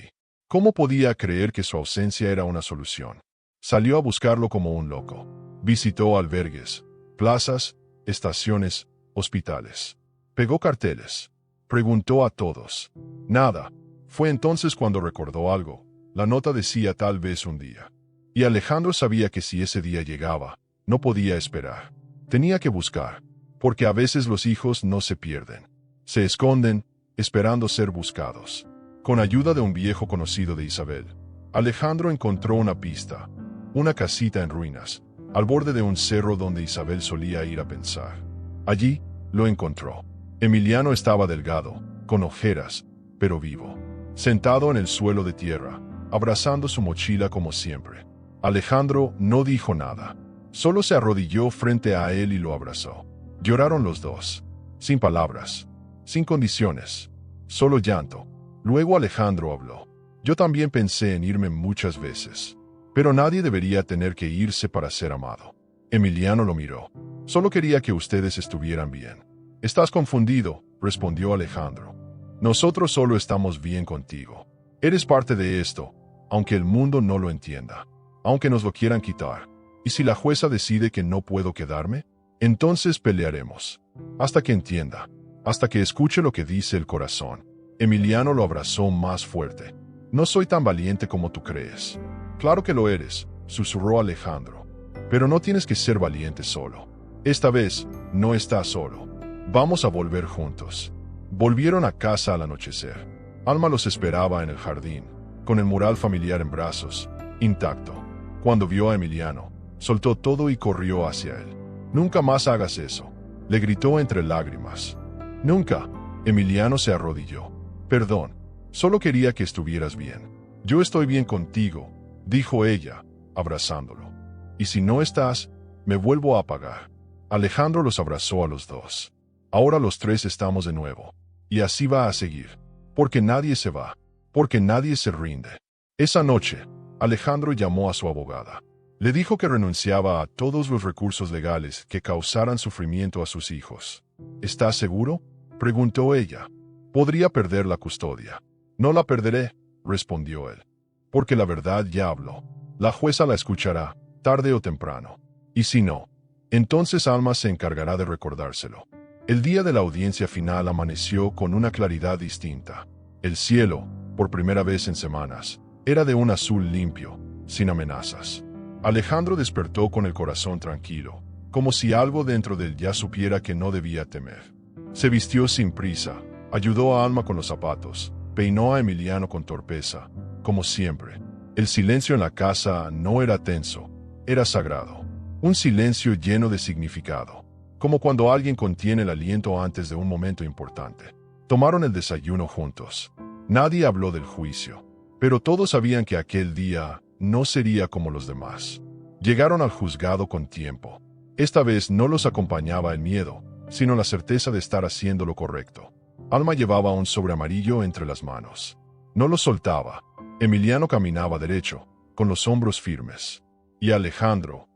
¿Cómo podía creer que su ausencia era una solución? Salió a buscarlo como un loco. Visitó albergues, plazas, estaciones, hospitales. Pegó carteles. Preguntó a todos. Nada. Fue entonces cuando recordó algo. La nota decía tal vez un día. Y Alejandro sabía que si ese día llegaba, no podía esperar. Tenía que buscar, porque a veces los hijos no se pierden. Se esconden, esperando ser buscados. Con ayuda de un viejo conocido de Isabel, Alejandro encontró una pista, una casita en ruinas, al borde de un cerro donde Isabel solía ir a pensar. Allí, lo encontró. Emiliano estaba delgado, con ojeras, pero vivo. Sentado en el suelo de tierra, abrazando su mochila como siempre. Alejandro no dijo nada. Solo se arrodilló frente a él y lo abrazó. Lloraron los dos. Sin palabras. Sin condiciones. Solo llanto. Luego Alejandro habló. Yo también pensé en irme muchas veces. Pero nadie debería tener que irse para ser amado. Emiliano lo miró. Solo quería que ustedes estuvieran bien. Estás confundido, respondió Alejandro. Nosotros solo estamos bien contigo. Eres parte de esto, aunque el mundo no lo entienda. Aunque nos lo quieran quitar. ¿Y si la jueza decide que no puedo quedarme? Entonces pelearemos. Hasta que entienda. Hasta que escuche lo que dice el corazón. Emiliano lo abrazó más fuerte. No soy tan valiente como tú crees. Claro que lo eres, susurró Alejandro. Pero no tienes que ser valiente solo. Esta vez, no estás solo. Vamos a volver juntos. Volvieron a casa al anochecer. Alma los esperaba en el jardín, con el mural familiar en brazos, intacto. Cuando vio a Emiliano, soltó todo y corrió hacia él. «Nunca más hagas eso», le gritó entre lágrimas. «Nunca». Emiliano se arrodilló. «Perdón, solo quería que estuvieras bien». «Yo estoy bien contigo», dijo ella, abrazándolo. «Y si no estás, me vuelvo a apagar». Alejandro los abrazó a los dos. «Ahora los tres estamos de nuevo. Y así va a seguir. Porque nadie se va. Porque nadie se rinde». Esa noche, Alejandro llamó a su abogada. Le dijo que renunciaba a todos los recursos legales que causaran sufrimiento a sus hijos. ¿Estás seguro?, preguntó ella. «Podría perder la custodia». «No la perderé», respondió él. «Porque la verdad ya habló. La jueza la escuchará, tarde o temprano. Y si no, entonces Alma se encargará de recordárselo». El día de la audiencia final amaneció con una claridad distinta. El cielo, por primera vez en semanas, era de un azul limpio, sin amenazas. Alejandro despertó con el corazón tranquilo, como si algo dentro de él ya supiera que no debía temer. Se vistió sin prisa, ayudó a Alma con los zapatos, peinó a Emiliano con torpeza, como siempre. El silencio en la casa no era tenso, era sagrado. Un silencio lleno de significado, como cuando alguien contiene el aliento antes de un momento importante. Tomaron el desayuno juntos. Nadie habló del juicio, pero todos sabían que aquel día no sería como los demás. Llegaron al juzgado con tiempo. Esta vez no los acompañaba el miedo, sino la certeza de estar haciendo lo correcto. Alma llevaba un sobre amarillo entre las manos. No lo soltaba. Emiliano caminaba derecho, con los hombros firmes. Y Alejandro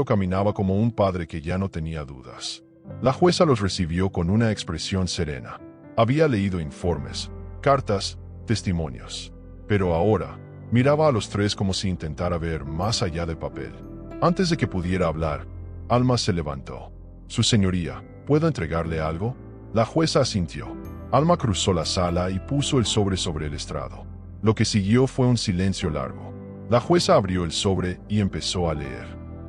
caminaba como un padre que ya no tenía dudas. La jueza los recibió con una expresión serena. Había leído informes, cartas, testimonios. Pero ahora, miraba a los tres como si intentara ver más allá del papel. Antes de que pudiera hablar, Alma se levantó. «Su señoría, ¿puedo entregarle algo?». La jueza asintió. Alma cruzó la sala y puso el sobre el estrado. Lo que siguió fue un silencio largo. La jueza abrió el sobre y empezó a leer.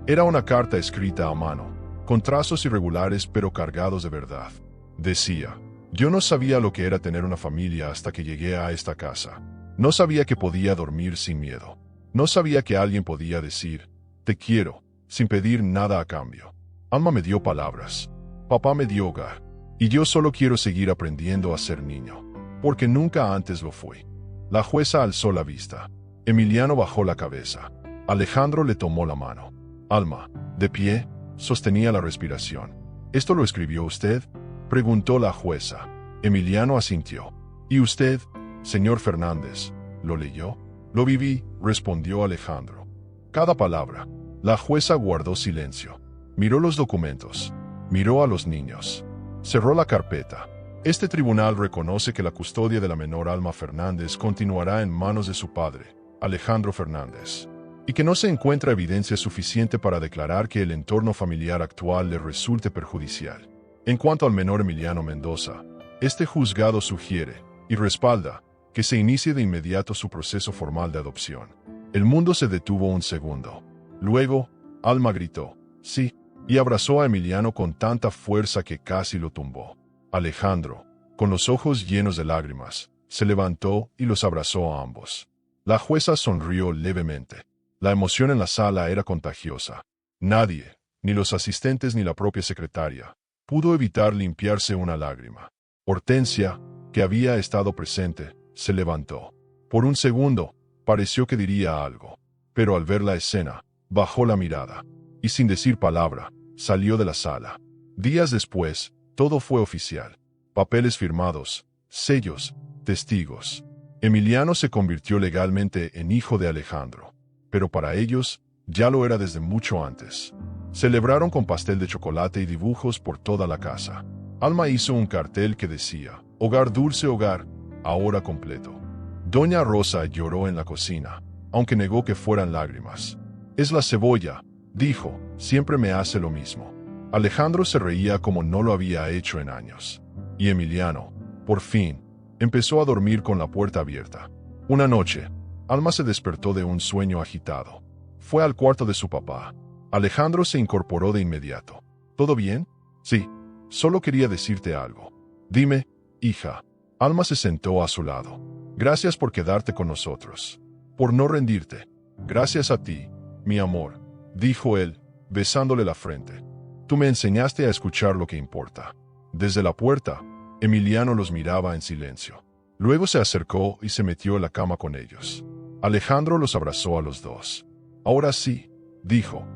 Era una carta escrita a mano, con trazos irregulares pero cargados de verdad. Decía: «Yo no sabía lo que era tener una familia hasta que llegué a esta casa. No sabía que podía dormir sin miedo. No sabía que alguien podía decir, te quiero, sin pedir nada a cambio. Alma me dio palabras. Papá me dio hogar. Y yo solo quiero seguir aprendiendo a ser niño, porque nunca antes lo fui». La jueza alzó la vista. Emiliano bajó la cabeza. Alejandro le tomó la mano. Alma, de pie, sostenía la respiración. «¿Esto lo escribió usted?», preguntó la jueza. Emiliano asintió. «¿Y usted, señor Fernández, lo leyó?». «Lo viví», respondió Alejandro. «Cada palabra». La jueza guardó silencio. Miró los documentos. Miró a los niños. Cerró la carpeta. Este tribunal reconoce que la custodia de la menor Alma Fernández continuará en manos de su padre, Alejandro Fernández, y que no se encuentra evidencia suficiente para declarar que el entorno familiar actual le resulte perjudicial. En cuanto al menor Emiliano Mendoza, este juzgado sugiere y respalda que se inicie de inmediato su proceso formal de adopción. El mundo se detuvo un segundo. Luego, Alma gritó, sí, y abrazó a Emiliano con tanta fuerza que casi lo tumbó. Alejandro, con los ojos llenos de lágrimas, se levantó y los abrazó a ambos. La jueza sonrió levemente. La emoción en la sala era contagiosa. Nadie, ni los asistentes ni la propia secretaria, pudo evitar limpiarse una lágrima. Hortensia, que había estado presente, se levantó. Por un segundo, pareció que diría algo, pero al ver la escena, bajó la mirada, y sin decir palabra, salió de la sala. Días después, todo fue oficial. Papeles firmados, sellos, testigos. Emiliano se convirtió legalmente en hijo de Alejandro, pero para ellos, ya lo era desde mucho antes. Celebraron con pastel de chocolate y dibujos por toda la casa. Alma hizo un cartel que decía, Hogar Dulce Hogar, ahora completo. Doña Rosa lloró en la cocina, aunque negó que fueran lágrimas. Es la cebolla, dijo, siempre me hace lo mismo. Alejandro se reía como no lo había hecho en años. Y Emiliano, por fin, empezó a dormir con la puerta abierta. Una noche, Alma se despertó de un sueño agitado. Fue al cuarto de su papá. Alejandro se incorporó de inmediato. ¿Todo bien? Sí, solo quería decirte algo. Dime, hija. Alma se sentó a su lado. Gracias por quedarte con nosotros. Por no rendirte. Gracias a ti, mi amor, dijo él, besándole la frente. Tú me enseñaste a escuchar lo que importa. Desde la puerta, Emiliano los miraba en silencio. Luego se acercó y se metió en la cama con ellos. Alejandro los abrazó a los dos. Ahora sí, dijo.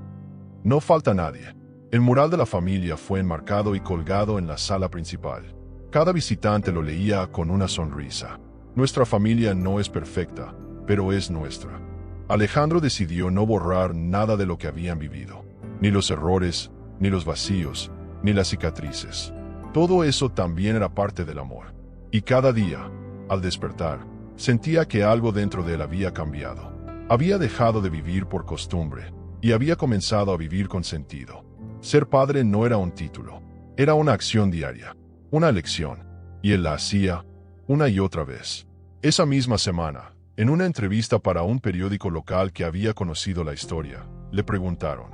No falta nadie. El mural de la familia fue enmarcado y colgado en la sala principal. Cada visitante lo leía con una sonrisa. Nuestra familia no es perfecta, pero es nuestra. Alejandro decidió no borrar nada de lo que habían vivido. Ni los errores, ni los vacíos, ni las cicatrices. Todo eso también era parte del amor. Y cada día, al despertar, sentía que algo dentro de él había cambiado. Había dejado de vivir por costumbre y había comenzado a vivir con sentido. Ser padre no era un título, era una acción diaria, una elección, y él la hacía una y otra vez. Esa misma semana, en una entrevista para un periódico local que había conocido la historia, le preguntaron,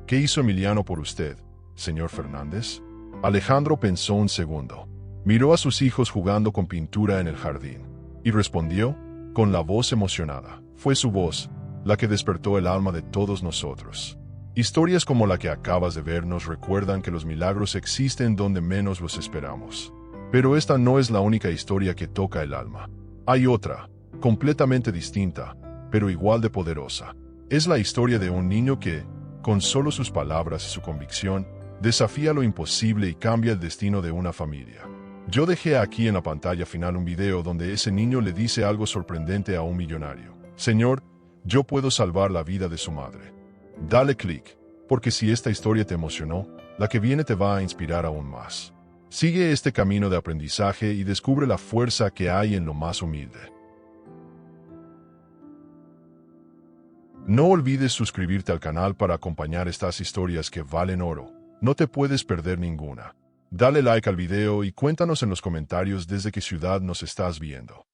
¿qué hizo Emiliano por usted, señor Fernández? Alejandro pensó un segundo. Miró a sus hijos jugando con pintura en el jardín, y respondió, con la voz emocionada. Fue su voz, la que despertó el alma de todos nosotros. Historias como la que acabas de ver nos recuerdan que los milagros existen donde menos los esperamos. Pero esta no es la única historia que toca el alma. Hay otra, completamente distinta, pero igual de poderosa. Es la historia de un niño que, con solo sus palabras y su convicción, desafía lo imposible y cambia el destino de una familia. Yo dejé aquí en la pantalla final un video donde ese niño le dice algo sorprendente a un millonario. Señor, yo puedo salvar la vida de su madre. Dale clic, porque si esta historia te emocionó, la que viene te va a inspirar aún más. Sigue este camino de aprendizaje y descubre la fuerza que hay en lo más humilde. No olvides suscribirte al canal para acompañar estas historias que valen oro. No te puedes perder ninguna. Dale like al video y cuéntanos en los comentarios desde qué ciudad nos estás viendo.